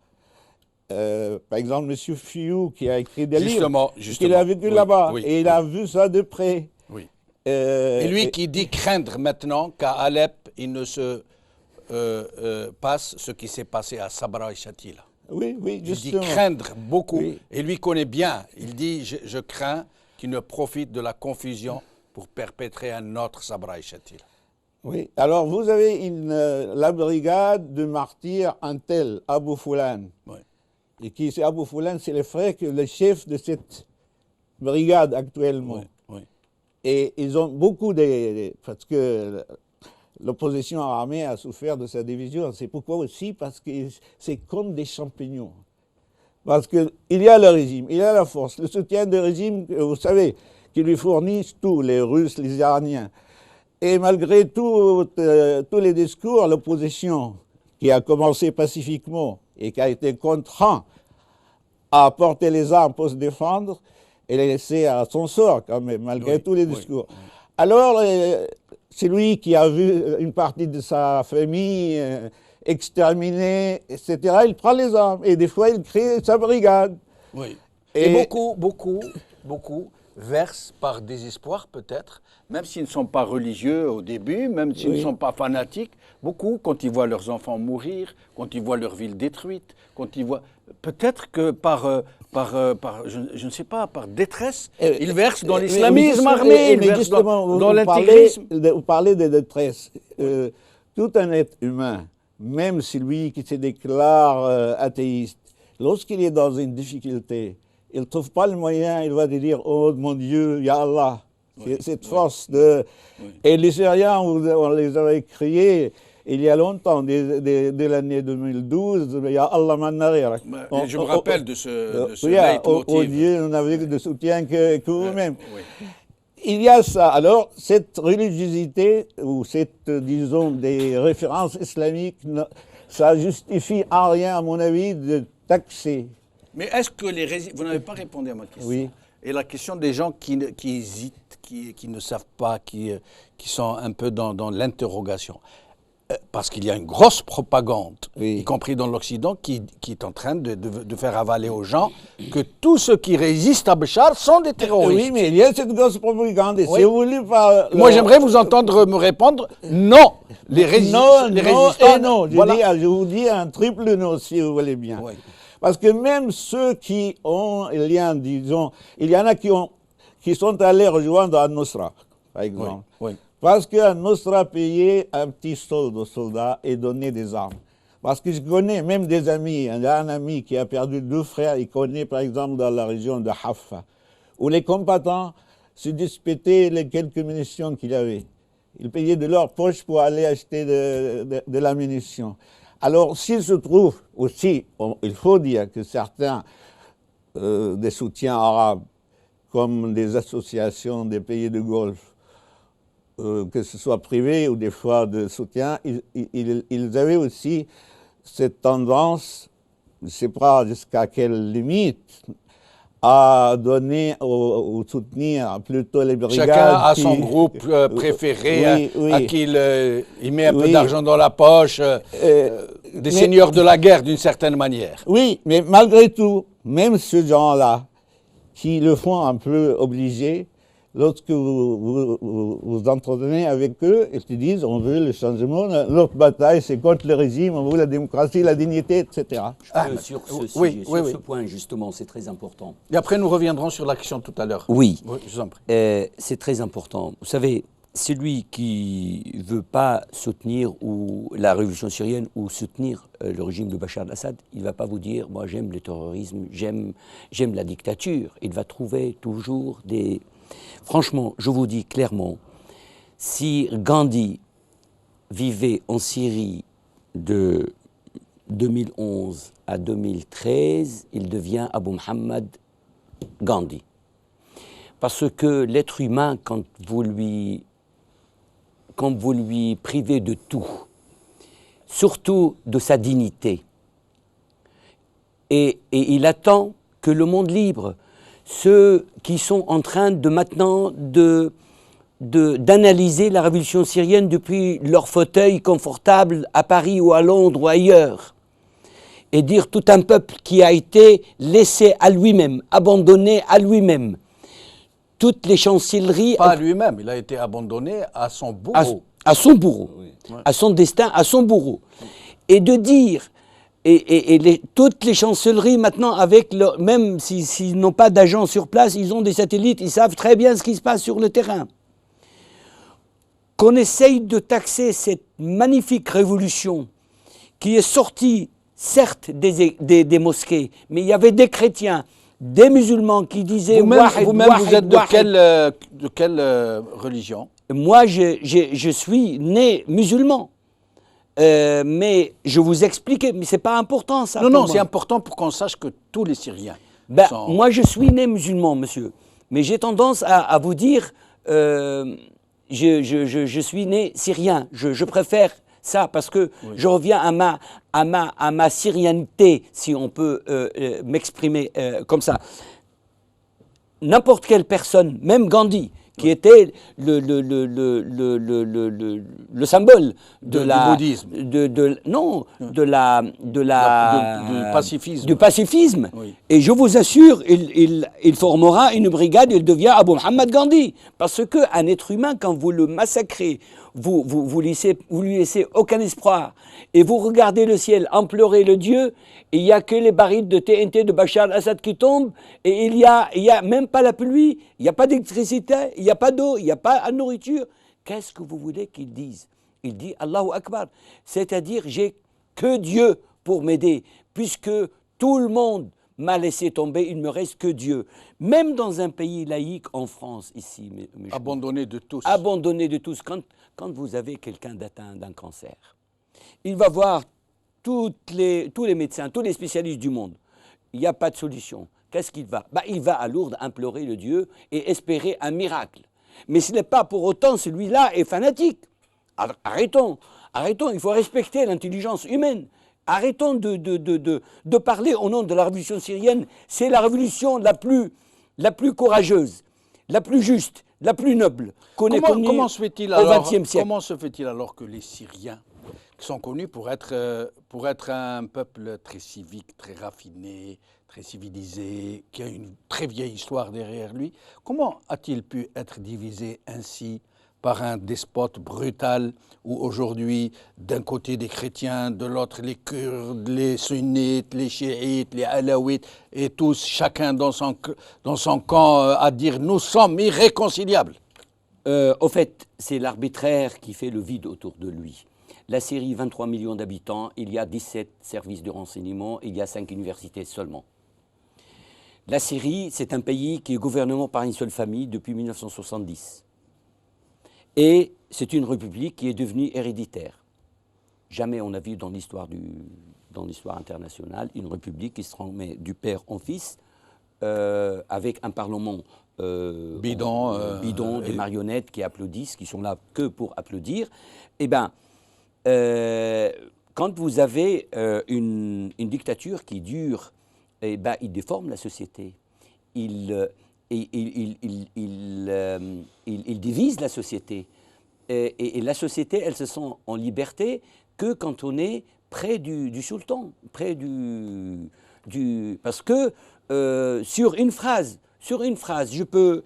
Par exemple, M. Fillou, qui a écrit des livres, il a vécu là-bas et il a vu ça de près. Oui. Et lui qui dit craindre maintenant qu'à Alep, il ne se passe ce qui s'est passé à Sabra et Shatila. Oui, Il justement. dit craindre beaucoup, Oui. et lui connaît bien. Il dit, je crains qu'il ne profite de la confusion pour perpétrer un autre Sabra et Shatila. Oui, alors vous avez la brigade de martyrs Antel, Abou Foulan. Oui. Et qui, c'est Abou Foulan, c'est le frère, le chef de cette brigade actuellement. Oui, oui. Et ils ont beaucoup parce que l'opposition armée a souffert de sa division. C'est pourquoi aussi, parce que c'est comme des champignons. Parce qu'il y a le régime, il y a la force, le soutien du régime, vous savez, qui lui fournissent tous, les Russes, les Iraniens. Et malgré tous les discours, l'opposition, qui a commencé pacifiquement et qui a été contraint à porter les armes pour se défendre, elle est laissée à son sort quand même, malgré tous les discours. Oui. Alors, c'est lui qui a vu une partie de sa famille exterminée, etc. Il prend les armes et des fois il crée sa brigade. Oui. Et beaucoup versent par désespoir peut-être, même s'ils ne sont pas religieux au début, même s'ils ne sont pas fanatiques, beaucoup, quand ils voient leurs enfants mourir, quand ils voient leur ville détruite, quand ils voient... Peut-être que je ne sais pas, par détresse, ils versent dans l'islamisme armé, ils versent dans l'intégrisme. Vous parlez de détresse. Tout un être humain, même celui qui se déclare athéiste, lorsqu'il est dans une difficulté, il ne trouve pas le moyen, il va dire « Oh mon Dieu, Ya Allah ». Cette force de... Et les Syriens, on les avait criés il y a longtemps, dès l'année 2012, « Ya Allah mannarir ». Je me rappelle de ce leitmotiv. Oh Dieu, on n'avait de soutien que vous-même. Il y a ça. Alors, cette religiosité, ou cette, disons, des références islamiques, ça justifie en rien, à mon avis, de taxer. Mais est-ce que vous n'avez pas répondu à ma question. Oui. Et la question des gens qui hésitent, qui ne savent pas, qui sont un peu dans l'interrogation. Parce qu'il y a une grosse propagande, y compris dans l'Occident, qui est en train de faire avaler aux gens que tous ceux qui résistent à Béchar sont des terroristes. Oui, mais il y a cette grosse propagande. C'est voulu par... Moi, j'aimerais vous entendre me répondre non. Les résistants... Non. Je vous dis un triple non, si vous voulez bien. Oui. Parce que même ceux qui ont un lien, disons, il y en a qui sont allés rejoindre Al-Nusra, par exemple. Oui. Parce qu'Al-Nusra payait un petit solde aux soldats et donnait des armes. Parce que je connais même des amis, il y a un ami qui a perdu 2 frères, il connaît par exemple dans la région de Haffa, où les combattants se disputaient les quelques munitions qu'il y avait. Ils payaient de leur poche pour aller acheter de la munition. Alors, s'il se trouve aussi, il faut dire que certains des soutiens arabes, comme des associations des pays de Golfe, que ce soit privés ou des fois de soutien, ils avaient aussi cette tendance, je ne sais pas jusqu'à quelle limite, à donner ou soutenir plutôt les brigades. Chacun a son groupe préféré, à qui il met un peu d'argent dans la poche, des seigneurs de la guerre d'une certaine manière. Oui, mais malgré tout, même ces gens-là, qui le font un peu obligés, lorsque vous entretenez avec eux, ils te disent on veut le changement, notre bataille c'est contre le régime, on veut la démocratie, la dignité, etc. Sur ce point justement, c'est très important. Et après nous reviendrons sur l'action tout à l'heure. Oui, je vous en prie. C'est très important. Vous savez, celui qui ne veut pas soutenir la révolution syrienne ou soutenir le régime de Bachar al-Assad, il ne va pas vous dire moi j'aime le terrorisme, j'aime la dictature. Il va trouver toujours des... Franchement, je vous dis clairement, si Gandhi vivait en Syrie de 2011 à 2013, il devient Abu Muhammad Gandhi. Parce que l'être humain, quand vous lui privez de tout, surtout de sa dignité. Et il attend que le monde libre, ceux qui sont en train de maintenant d'analyser la révolution syrienne depuis leur fauteuil confortable à Paris ou à Londres ou ailleurs, et dire tout un peuple qui a été laissé à lui-même, abandonné à lui-même, toutes les chancelleries... Pas à lui-même, il a été abandonné à son bourreau. À son bourreau, oui. à son destin, à son bourreau. Et de dire, toutes les chancelleries maintenant, même s'ils n'ont pas d'agents sur place, ils ont des satellites, ils savent très bien ce qui se passe sur le terrain. Qu'on essaye de taxer cette magnifique révolution qui est sortie, certes, des mosquées, mais il y avait des chrétiens, des musulmans qui disaient... Vous-même, vous êtes de quelle religion? Moi, je suis né musulman. Mais je vous expliquais, mais ce n'est pas important ça. Non, c'est important pour qu'on sache que tous les Syriens sont... Moi, je suis né musulman, monsieur. Mais j'ai tendance à vous dire, je suis né syrien. Je préfère ça parce que je reviens à ma syrianité, si on peut m'exprimer comme ça. N'importe quelle personne, même Gandhi, qui était le symbole du bouddhisme. Du pacifisme. Oui. Et je vous assure, il formera une brigade, il devient Abu Muhammad Gandhi. Parce qu'un être humain, quand vous le massacrez, vous lui laissez aucun espoir, et vous regardez le ciel en pleurer le Dieu, et il n'y a que les barils de TNT de Bachar al-Assad qui tombent, et il y a même pas la pluie, il n'y a pas d'électricité, il n'y a pas d'eau, il n'y a pas de nourriture. Qu'est-ce que vous voulez qu'il dise? Il dit Allahu Akbar, c'est-à-dire j'ai que Dieu pour m'aider, puisque tout le monde m'a laissé tomber, il ne me reste que Dieu. Même dans un pays laïque, en France, ici. Abandonné de tous. Abandonné de tous. Quand vous avez quelqu'un atteint d'un cancer, il va voir tous les médecins, tous les spécialistes du monde. Il n'y a pas de solution. Qu'est-ce qu'il va? Il va à Lourdes implorer le Dieu et espérer un miracle. Mais ce n'est pas pour autant celui-là est fanatique. Arrêtons, il faut respecter l'intelligence humaine. Arrêtons de parler au nom de la révolution syrienne. C'est la révolution la plus courageuse, la plus juste, la plus noble qu'on ait connue au XXe siècle. Comment se fait-il alors que les Syriens, qui sont connus pour être un peuple très civique, très raffiné, très civilisé, qui a une très vieille histoire derrière lui, comment a-t-il pu être divisé ainsi par un despote brutal où aujourd'hui, d'un côté des chrétiens, de l'autre les Kurdes, les sunnites, les chiites, les alaouites, et tous, chacun dans son camp, à dire « nous sommes irréconciliables ». Au fait, c'est l'arbitraire qui fait le vide autour de lui. La Syrie, 23 millions d'habitants, il y a 17 services de renseignement, il y a 5 universités seulement. La Syrie, c'est un pays qui est gouverné par une seule famille depuis 1970. Et c'est une république qui est devenue héréditaire. Jamais on a vu dans l'histoire internationale une république qui se transmet du père en fils avec un parlement bidon, des marionnettes qui applaudissent, qui sont là que pour applaudir. Eh bien, quand vous avez une dictature qui dure, eh ben, il déforme la société. Il divise la société. Et la société, elle se sent en liberté que quand on est près du sultan, près parce que sur une phrase, je peux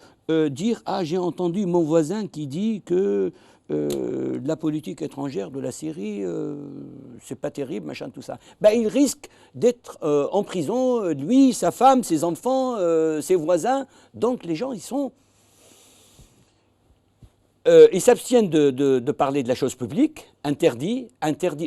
dire « Ah, j'ai entendu mon voisin qui dit que la politique étrangère de la Syrie, c'est pas terrible, machin, tout ça. » Il risque d'être en prison, lui, sa femme, ses enfants, ses voisins. Donc les gens, ils s'abstiennent de parler de la chose publique, interdit,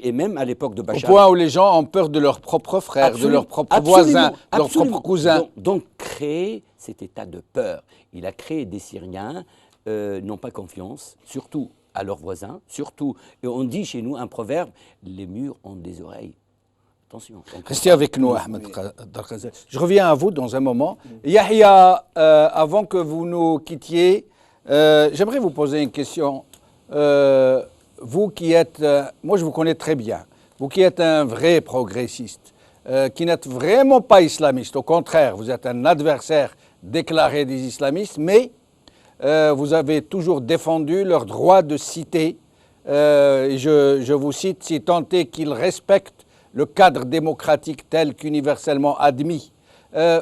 et même à l'époque de Bachar. Au point où les gens ont peur de leurs propres frères, de leurs propres voisins, de leurs propres cousins. Donc créer cet état de peur. Il a créé des Syriens, n'ont pas confiance, surtout à leurs voisins, surtout, et on dit chez nous un proverbe, les murs ont des oreilles. Attention. Restez avec nous, Ahmed Darkhazel. Je reviens à vous dans un moment. Yahya, avant que vous nous quittiez, j'aimerais vous poser une question. Vous qui êtes... moi, je vous connais très bien. vous qui êtes un vrai progressiste, qui n'êtes vraiment pas islamiste, au contraire, vous êtes un adversaire déclaré des islamistes, mais vous avez toujours défendu leur droit de citer, je vous cite, si tant est qu'ils respectent le cadre démocratique tel qu'universellement admis.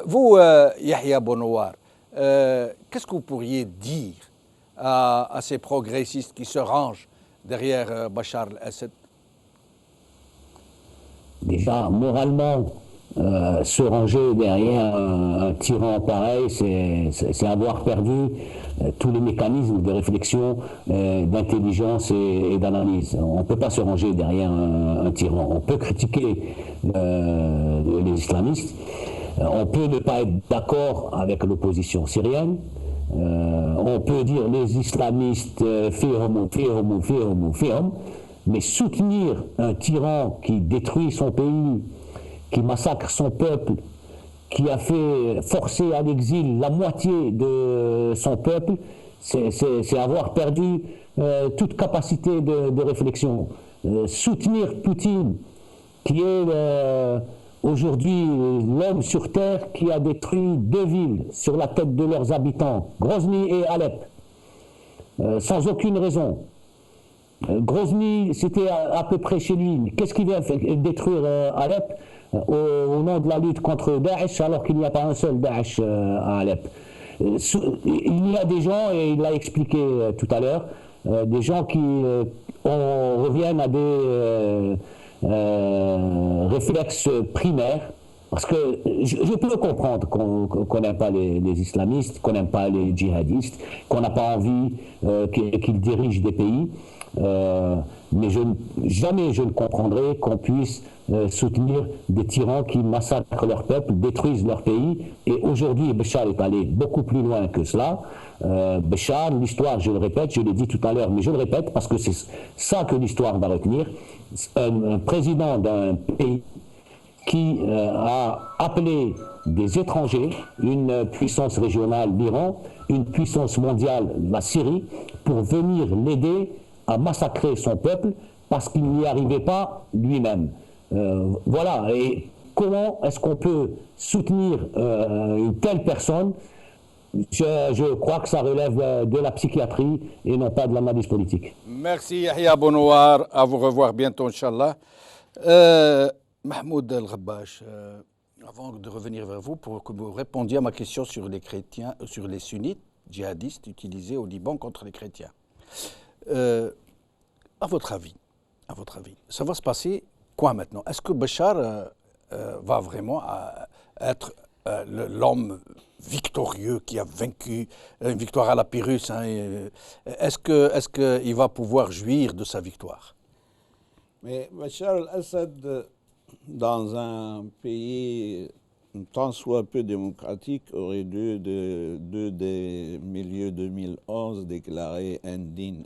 Vous, Yahya Bonouar, qu'est-ce que vous pourriez dire à ces progressistes qui se rangent derrière Bachar el-Assad? Déjà, moralement, se ranger derrière un tyran pareil, c'est avoir perdu tous les mécanismes de réflexion, d'intelligence et d'analyse. On ne peut pas se ranger derrière un tyran. On peut critiquer les islamistes, on peut ne pas être d'accord avec l'opposition syrienne, on peut dire les islamistes fihom, mais soutenir un tyran qui détruit son pays, qui massacre son peuple, qui a fait forcer à l'exil la moitié de son peuple, c'est avoir perdu toute capacité de réflexion. Soutenir Poutine, qui est aujourd'hui l'homme sur terre qui a détruit 2 villes sur la tête de leurs habitants, Grozny et Alep, sans aucune raison. Grozny, c'était à peu près chez lui. Qu'est-ce qui vient détruire Alep au nom de la lutte contre Daesh, alors qu'il n'y a pas un seul Daesh à Alep? Il y a des gens, et il l'a expliqué tout à l'heure, des gens qui reviennent à des réflexes primaires. Parce que je peux comprendre qu'on n'aime pas les islamistes, qu'on n'aime pas les djihadistes, qu'on n'a pas envie qu'ils dirigent des pays. Mais jamais je ne comprendrai qu'on puisse soutenir des tyrans qui massacrent leur peuple, détruisent leur pays. Et aujourd'hui, Bachar est allé beaucoup plus loin que cela. Bachar, l'histoire, je le répète, je l'ai dit tout à l'heure, mais je le répète parce que c'est ça que l'histoire va retenir. Un président d'un pays qui a appelé des étrangers, une puissance régionale, l'Iran, une puissance mondiale, la Syrie, pour venir l'aider à massacrer son peuple parce qu'il n'y arrivait pas lui-même. Voilà, et comment est-ce qu'on peut soutenir une telle personne? Je crois que ça relève de la psychiatrie et non pas de l'analyse politique. Merci Yahya Bonouar, à vous revoir bientôt, Inch'Allah. Mahmoud El-Ghabash, avant de revenir vers vous, pour que vous répondiez à ma question sur les chrétiens, sur les sunnites djihadistes utilisés au Liban contre les chrétiens. À votre avis, ça va se passer quoi maintenant? Est-ce que Bachar va vraiment être l'homme victorieux qui a vaincu, une victoire à la Pyrrhus, hein, est-ce qu'il va pouvoir jouir de sa victoire? Mais Bachar el-Assad, dans un pays tant soit peu démocratique, aurait dû, dès milieu 2011, déclarer indigne,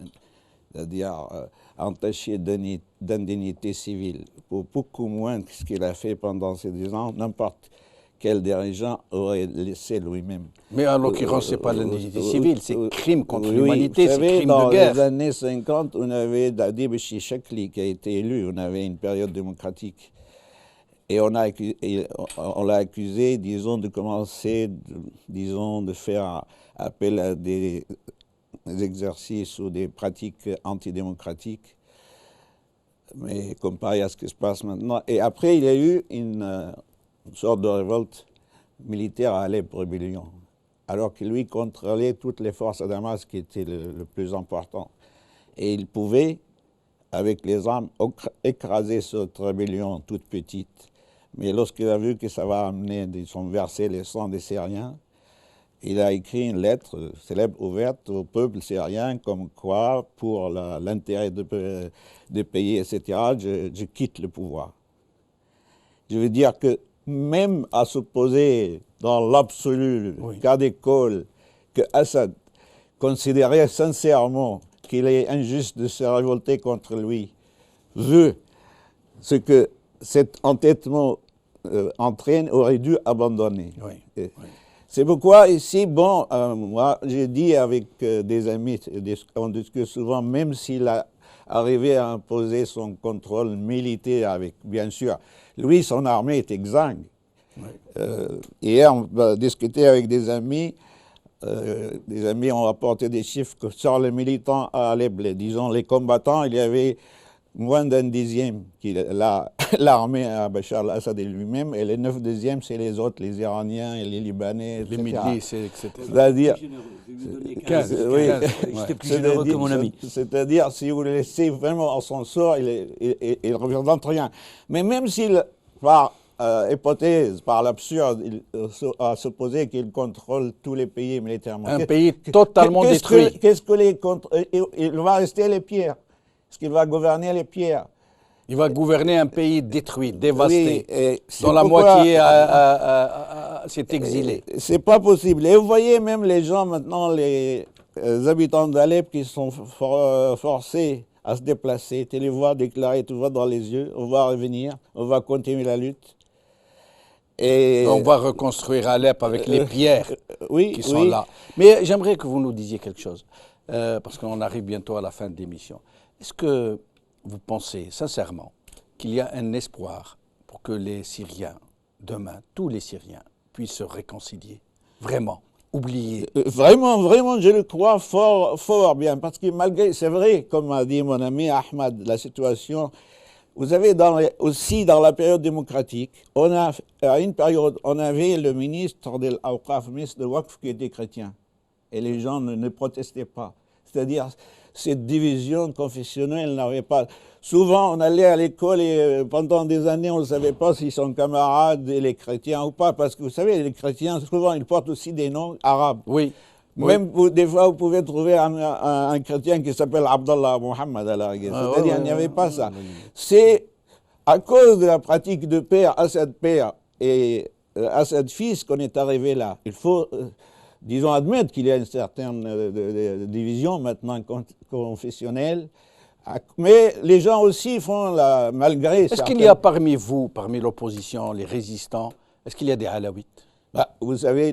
c'est-à-dire entaché d'indignité civile, pour beaucoup moins que ce qu'il a fait pendant ces 10 ans, n'importe quel dirigeant aurait laissé lui-même. Mais en l'occurrence, ce n'est pas l'indignité civile, c'est crime contre l'humanité, c'est crime de guerre. Dans les années 50, on avait Dadib Shishakli qui a été élu, on avait une période démocratique. Et on l'a accusé, disons, de commencer, disons, de faire appel à des exercices ou des pratiques antidémocratiques. Mais comparé à ce qui se passe maintenant. Et après, il y a eu une sorte de révolte militaire à Alep, rébellion. Alors que lui contrôlait toutes les forces à Damas, qui était le plus important. Et il pouvait, avec les armes, écraser cette rébellion toute petite. Mais lorsqu'il a vu que ça va amener, disons, verser les sangs des Syriens, il a écrit une lettre célèbre ouverte au peuple syrien, comme quoi, pour l'intérêt des pays, etc., je quitte le pouvoir. Je veux dire que même à s'opposer dans l'absolu, cas d'école, que Assad considérait sincèrement qu'il est injuste de se révolter contre lui, vu ce que cet entêtement entraîne, aurait dû abandonner. Oui. C'est pourquoi ici, moi j'ai dit avec des amis, on discute souvent, même s'il a arriver à imposer son contrôle militaire avec, bien sûr, lui, son armée est exsangue. Hier, on a discuté avec des amis ont rapporté des chiffres que sur les militants à Alep, disons les combattants, il y avait moins d'un dixième qui l'armée à Bachar al-Assad lui-même, et les 9 dixièmes, c'est les autres, les Iraniens et les Libanais, etc. Les milices, etc. C'est-à-dire, oui, j'étais plus généreux que mon ami. C'est-à-dire, si vous le laissez vraiment en son sort, il ne représente rien. Mais même s'il, par hypothèse, par l'absurde, a supposé qu'il contrôle tous les pays militairement. Un pays totalement détruit. Qu'est-ce que il va rester les pierres. Est-ce qu'il va gouverner les pierres? Il va gouverner un pays détruit, dévasté, oui, dont la moitié s'est exilée. C'est pas possible. Et vous voyez même les gens maintenant, les habitants d'Alep qui sont forcés à se déplacer. Tu les vois déclarer, tu vois dans les yeux, on va revenir, on va continuer la lutte. Et on va reconstruire Alep avec les pierres qui sont là. Mais j'aimerais que vous nous disiez quelque chose, parce qu'on arrive bientôt à la fin de l'émission. Est-ce que vous pensez sincèrement qu'il y a un espoir pour que les Syriens, demain, tous les Syriens, puissent se réconcilier? Vraiment, oublier. Vraiment, je le crois fort bien. Parce que malgré, c'est vrai, comme a dit mon ami Ahmad, la situation, vous avez aussi dans la période démocratique, à une période, on avait le ministre de l'Awqaf, le ministre de Waqf qui était chrétien. Et les gens ne protestaient pas. C'est-à-dire, cette division confessionnelle n'avait pas... Souvent, on allait à l'école et pendant des années, on ne savait pas s'ils sont camarades, les chrétiens ou pas, parce que vous savez, les chrétiens, souvent, ils portent aussi des noms arabes. Oui. Même des fois, vous pouvez trouver un chrétien qui s'appelle Abdallah Mohammed à la rigueur. C'est-à-dire, il n'y avait pas ça. C'est à cause de la pratique de père, Assad père et Assad fils qu'on est arrivé là. Il faut... disons, admettre qu'il y a une certaine division maintenant confessionnelle, mais les gens aussi font malgré... Est-ce qu'il y a parmi vous, parmi l'opposition, les résistants, est-ce qu'il y a des Alaouites? Vous savez,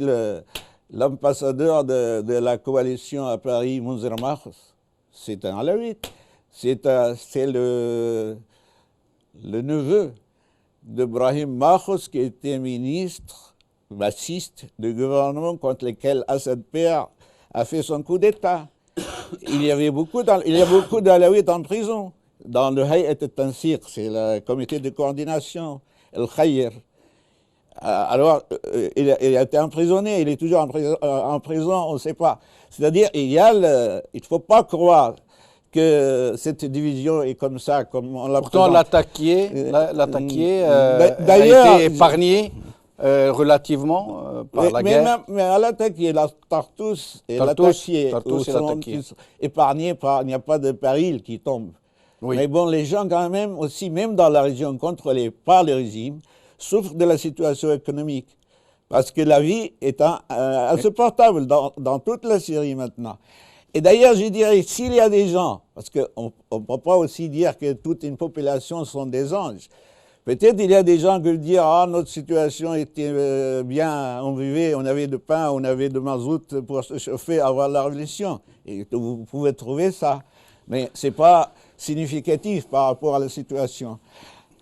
l'ambassadeur de la coalition à Paris, Mounzer Mahfouz, c'est un Alaouite. C'est le neveu d'Ibrahim Mahfouz qui était ministre bassiste de gouvernement contre lequel Assad père a fait son coup d'État. Il y a beaucoup d'Alaouites en prison. Dans le Hayat al-Tansir, c'est le comité de coordination, el Khayr. Alors, il a été emprisonné, il est toujours en prison, on ne sait pas. C'est-à-dire, il ne faut pas croire que cette division est comme ça, comme on l'a... Pourtant, l'attaqué a été épargné. Relativement par la guerre. Mais à l'attaqué, la Tartous et l'attaqué sont épargnés par, il n'y a pas de péril qui tombe. Oui. Mais bon, les gens quand même aussi, même dans la région contrôlée par le régime, souffrent de la situation économique. Parce que la vie est insupportable dans toute la Syrie maintenant. Et d'ailleurs, je dirais, s'il y a des gens, parce qu'on ne peut pas aussi dire que toute une population sont des anges. Peut-être il y a des gens qui disent « Ah, notre situation était bien, on avait de pain, on avait de mazout pour se chauffer avant la révolution. » Et vous pouvez trouver ça. Mais ce n'est pas significatif par rapport à la situation.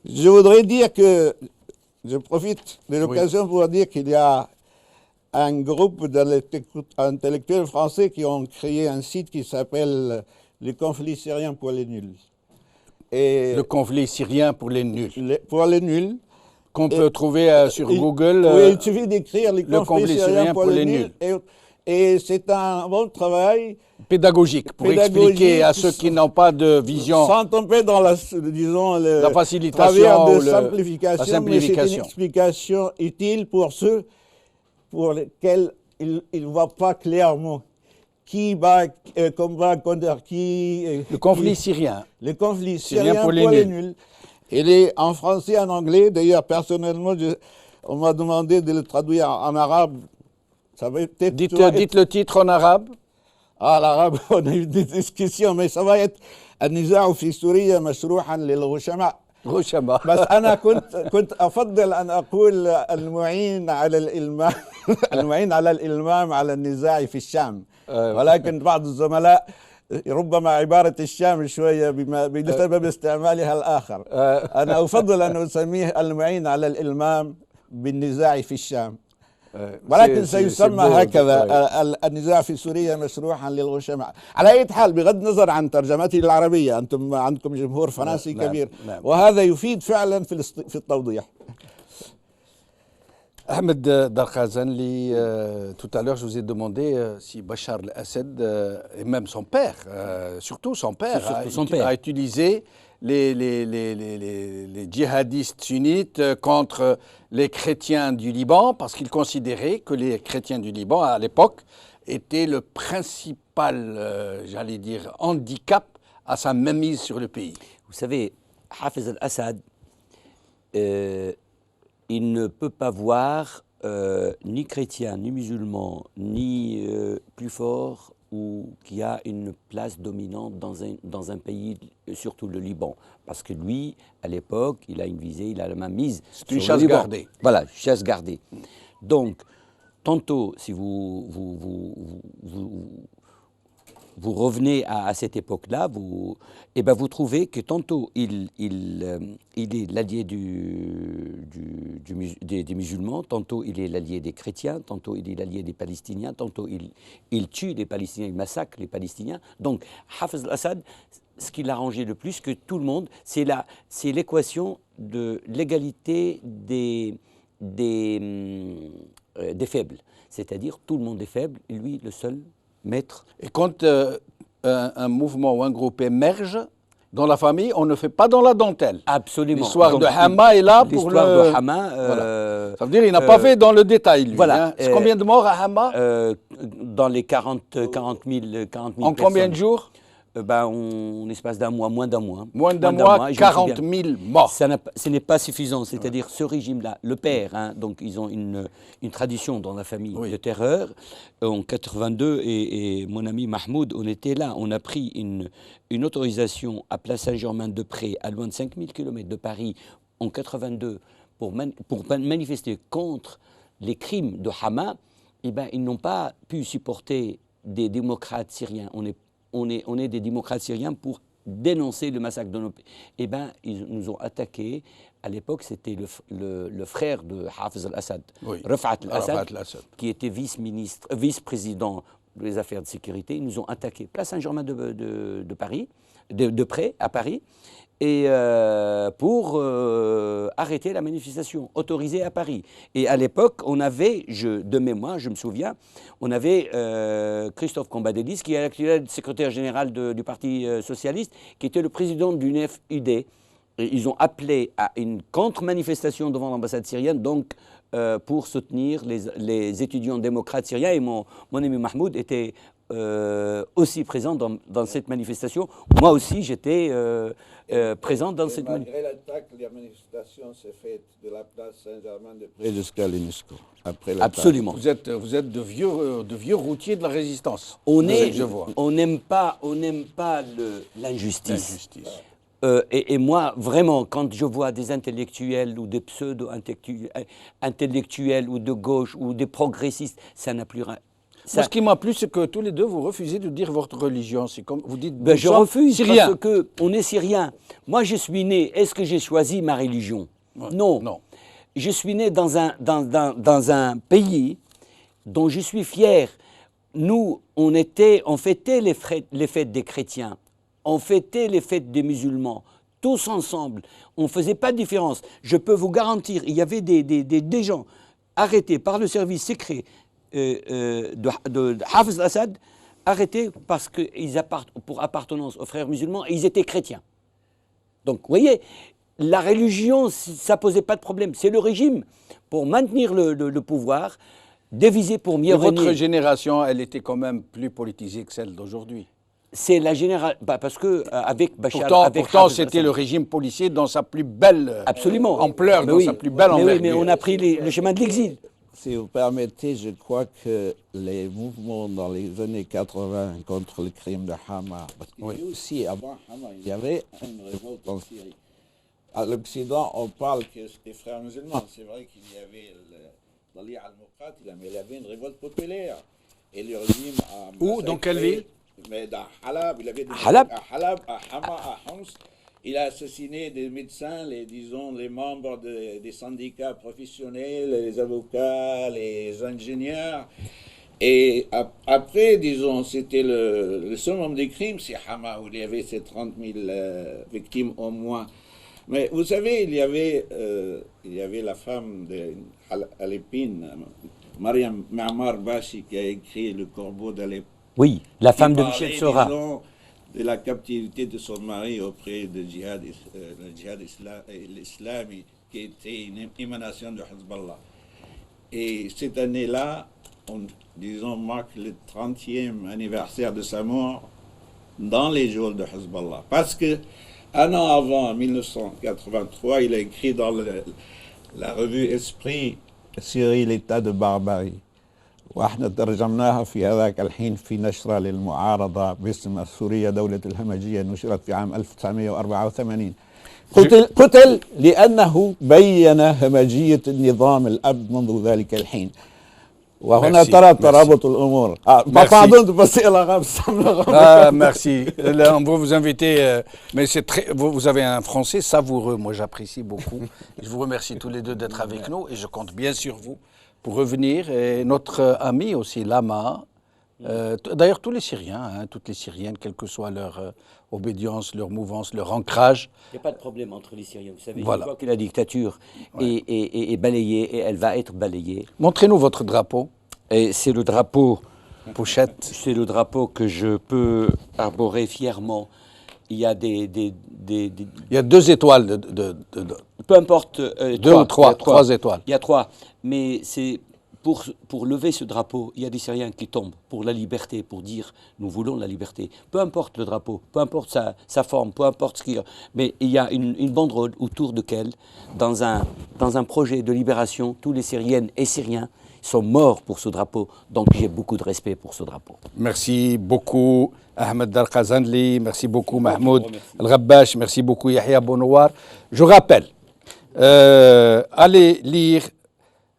Je voudrais dire que, je profite de l'occasion pour dire qu'il y a un groupe d'intellectuels français qui ont créé un site qui s'appelle « Le conflit syrien pour les nuls ». Le conflit syrien pour les nuls. Pour les nuls. Qu'on peut trouver sur Google. Oui, il suffit d'écrire le conflit syrien pour les nuls. Et c'est un bon travail. Pédagogique, pour expliquer à ceux qui n'ont pas de vision. Sans tomber dans la facilitation de simplification, mais c'est une explication utile pour ceux pour lesquels ils ne voient pas clairement. Qui va combattre contre qui? Le conflit syrien. Le conflit syrien pour les nuls. Il est en français, en anglais. D'ailleurs, personnellement, on m'a demandé de le traduire en arabe. Ça va peut-être... Dites le titre en arabe. L'arabe, on a eu des discussions, mais ça va être النزاع في سوريا مشروحا للغشماء. غشماء. بس أنا كنت أفضل أن أقول المعين على الإلمام على النزاع في الشام. ولكن بعض الزملاء ربما عبارة الشام شوية بسبب استعمالها الآخر. أنا أفضل أن أسميه المعين على الإلمام بالنزاع في الشام، ولكن سيسمى هكذا النزاع في سوريا مشروحا للغشماء. على أي حال بغض النظر عن ترجمته العربية، أنتم عندكم جمهور فرنسي كبير، وهذا يفيد فعلا في التوضيح. Ahmed Darkhazanli, tout à l'heure, je vous ai demandé si Bachar el-Assad, et même son père, surtout son père, a utilisé les djihadistes sunnites contre les chrétiens du Liban, parce qu'il considérait que les chrétiens du Liban, à l'époque, étaient le principal, j'allais dire, handicap à sa mainmise sur le pays. Vous savez, Hafez al-Assad, il ne peut pas voir ni chrétien, ni musulman, ni plus fort ou qui a une place dominante dans un pays, surtout le Liban. Parce que lui, à l'époque, il a une visée, il a la main mise. C'est une chasse gardée. Voilà, chasse gardée. Donc, tantôt, si vous revenez à cette époque-là, vous trouvez que tantôt il est l'allié des musulmans, tantôt il est l'allié des chrétiens, tantôt il est l'allié des Palestiniens, tantôt il tue les Palestiniens, il massacre les Palestiniens. Donc Hafez al-Assad, ce qui l'a arrangé le plus que tout le monde, c'est l'équation de l'égalité des faibles. C'est-à-dire tout le monde est faible, et lui le seul maître. Et quand un mouvement ou un groupe émerge dans la famille, on ne fait pas dans la dentelle. Absolument. L'histoire de Hama est là pour le... L'histoire de Hama... Voilà. Ça veut dire qu'il n'a pas fait dans le détail, lui. Voilà. Hein. Combien de morts à Hama dans les 40 000 en combien de jours en espace d'un mois, moins d'un mois. Moins d'un mois, 40 000 morts. Ce n'est pas suffisant. C'est-à-dire ce régime-là, le père, hein, donc ils ont une tradition dans la famille de terreur. En 82, et mon ami Mahmoud, on était là. On a pris une autorisation à Place Saint-Germain-de-Prés, à loin de 5000 km de Paris, en 82, pour manifester contre les crimes de Hama. Eh ben, ils n'ont pas pu supporter des démocrates syriens. On est des démocrates syriens pour dénoncer le massacre de nos pays. Eh bien, ils nous ont attaqués. À l'époque, c'était le frère de Hafez al-Assad, Rafat al-Assad, qui était vice-président des affaires de sécurité. Ils nous ont attaqués. Place Saint-Germain de Paris, de Près, à Paris, et pour arrêter la manifestation autorisée à Paris. Et à l'époque, on avait, de mémoire, je me souviens, on avait Christophe Cambadélis, qui est l'actuel secrétaire général du Parti socialiste, qui était le président du NFUD. Et ils ont appelé à une contre-manifestation devant l'ambassade syrienne, donc pour soutenir les étudiants démocrates syriens. Et mon ami Mahmoud était aussi présent dans cette manifestation. Moi aussi, j'étais présent dans cette manifestation. Malgré l'attaque, la manifestation s'est faite de la place Saint-Germain-de-Prés jusqu'à l'UNESCO. Absolument. Vous êtes de vieux routiers de la résistance. On n'aime pas l'injustice. Et moi, vraiment, quand je vois des intellectuels ou des pseudo-intellectuels ou de gauche ou des progressistes, ça n'a plus rien. Moi, ce qui m'a plu, c'est que tous les deux, vous refusez de dire votre religion. C'est comme vous dites. Je refuse Syriens. parce qu'on est Syriens. Moi, je suis né. Est-ce que j'ai choisi ma religion? Non. Je suis né dans un pays dont je suis fier. Nous, on fêtait les fêtes des chrétiens. On fêtait les fêtes des musulmans, tous ensemble. On ne faisait pas de différence. Je peux vous garantir, il y avait des gens arrêtés par le service secret de Hafez al-Assad, arrêtés parce qu'ils pour appartenance aux frères musulmans, et ils étaient chrétiens. Donc, vous voyez, la religion, ça ne posait pas de problème. C'est le régime, pour maintenir le pouvoir, divisé pour mieux régner. Votre génération, elle était quand même plus politisée que celle d'aujourd'hui. C'est la générale, parce que avec Bachar, pourtant c'était le régime policier dans sa plus belle ampleur, dans sa plus belle envergure. Oui, mais on a pris le chemin de l'exil. Si vous permettez, je crois que les mouvements dans les années 80 contre le crime de Hama, parce qu'il y avait aussi, avant Hama, il y avait une révolte en Syrie. À l'Occident, on parle que c'était frères musulmans. C'est vrai qu'il y avait l'Ali al-Muqatil, mais il y avait une révolte populaire. Et le régime a Où? Dans quelle ville? Mais dans Halab, il avait des Halab. à Halab, à Hama, à Homs, il a assassiné des médecins, les membres des syndicats professionnels, les avocats, les ingénieurs. Et après, disons, c'était le summum des crimes, c'est Hama, où il y avait ces 30 000 victimes au moins. Mais vous savez, il y avait la femme d'Alépine, Mariam Ma'mar Bashi, qui a écrit Le Corbeau d'Alep. Oui, la femme de Qui Michel parlait, Seurat. disons, de la captivité de son mari auprès du djihad islamique, qui était une émanation de Hezbollah. Et cette année-là, disons, marque le 30e anniversaire de sa mort dans les jours de Hezbollah. Parce que un an avant, en 1983, il a écrit dans la revue Esprit Syrie, l'état de barbarie. واحنا ترجمناها في هذاك الحين في نشرة للمعارضة باسم سوريا دولة الهمجية نشرت في عام 1984. قتل لأنه بين همجية النظام الأب منذ ذلك الحين. وهنا ترى ترابط الأمور. Merci. de passer à l'arabe. Ah, merci. Là, on va vous inviter, mais c'est très, vous avez un français savoureux, moi j'apprécie beaucoup. Je vous remercie tous les deux d'être avec nous et je compte bien sur vous pour revenir. Et notre ami aussi, Lama, d'ailleurs tous les Syriens, toutes les Syriennes, quelle que soit leur obédience, leur mouvance, leur ancrage. Il n'y a pas de problème entre les Syriens. Vous savez, Voilà. une fois que la dictature est balayée, et elle va être balayée. Montrez-nous votre drapeau. Et c'est le drapeau, Pochette. c'est le drapeau que je peux arborer fièrement. Il y a Il y a 2 étoiles peu importe. 2 ou 3, 3 étoiles. Il y a 3. Mais c'est pour lever ce drapeau, il y a des Syriens qui tombent pour la liberté, pour dire nous voulons la liberté. Peu importe le drapeau, peu importe sa forme, peu importe ce qu'il y a. Mais il y a une banderole autour de laquelle, dans un projet de libération, tous les Syriennes et Syriens sont morts pour ce drapeau. Donc j'ai beaucoup de respect pour ce drapeau. Merci beaucoup Ahmed Darkhazanli, merci beaucoup Mahmoud El-Ghabbash, merci beaucoup Yahya Bounouar. Je rappelle, allez lire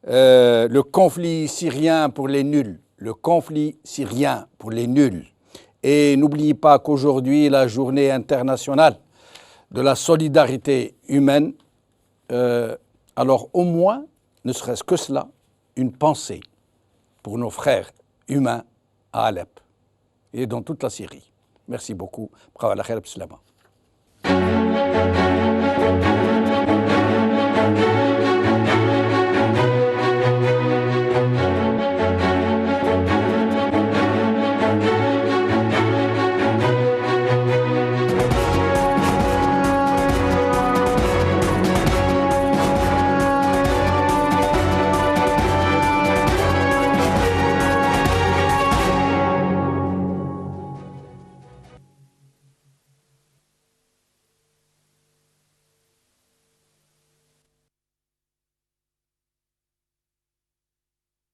le conflit syrien pour les nuls, le conflit syrien pour les nuls. Et n'oubliez pas qu'aujourd'hui, la journée internationale de la solidarité humaine, alors au moins, ne serait-ce que cela, une pensée pour nos frères humains à Alep et dans toute la Syrie. Merci beaucoup. Bravo à la khair, bislama.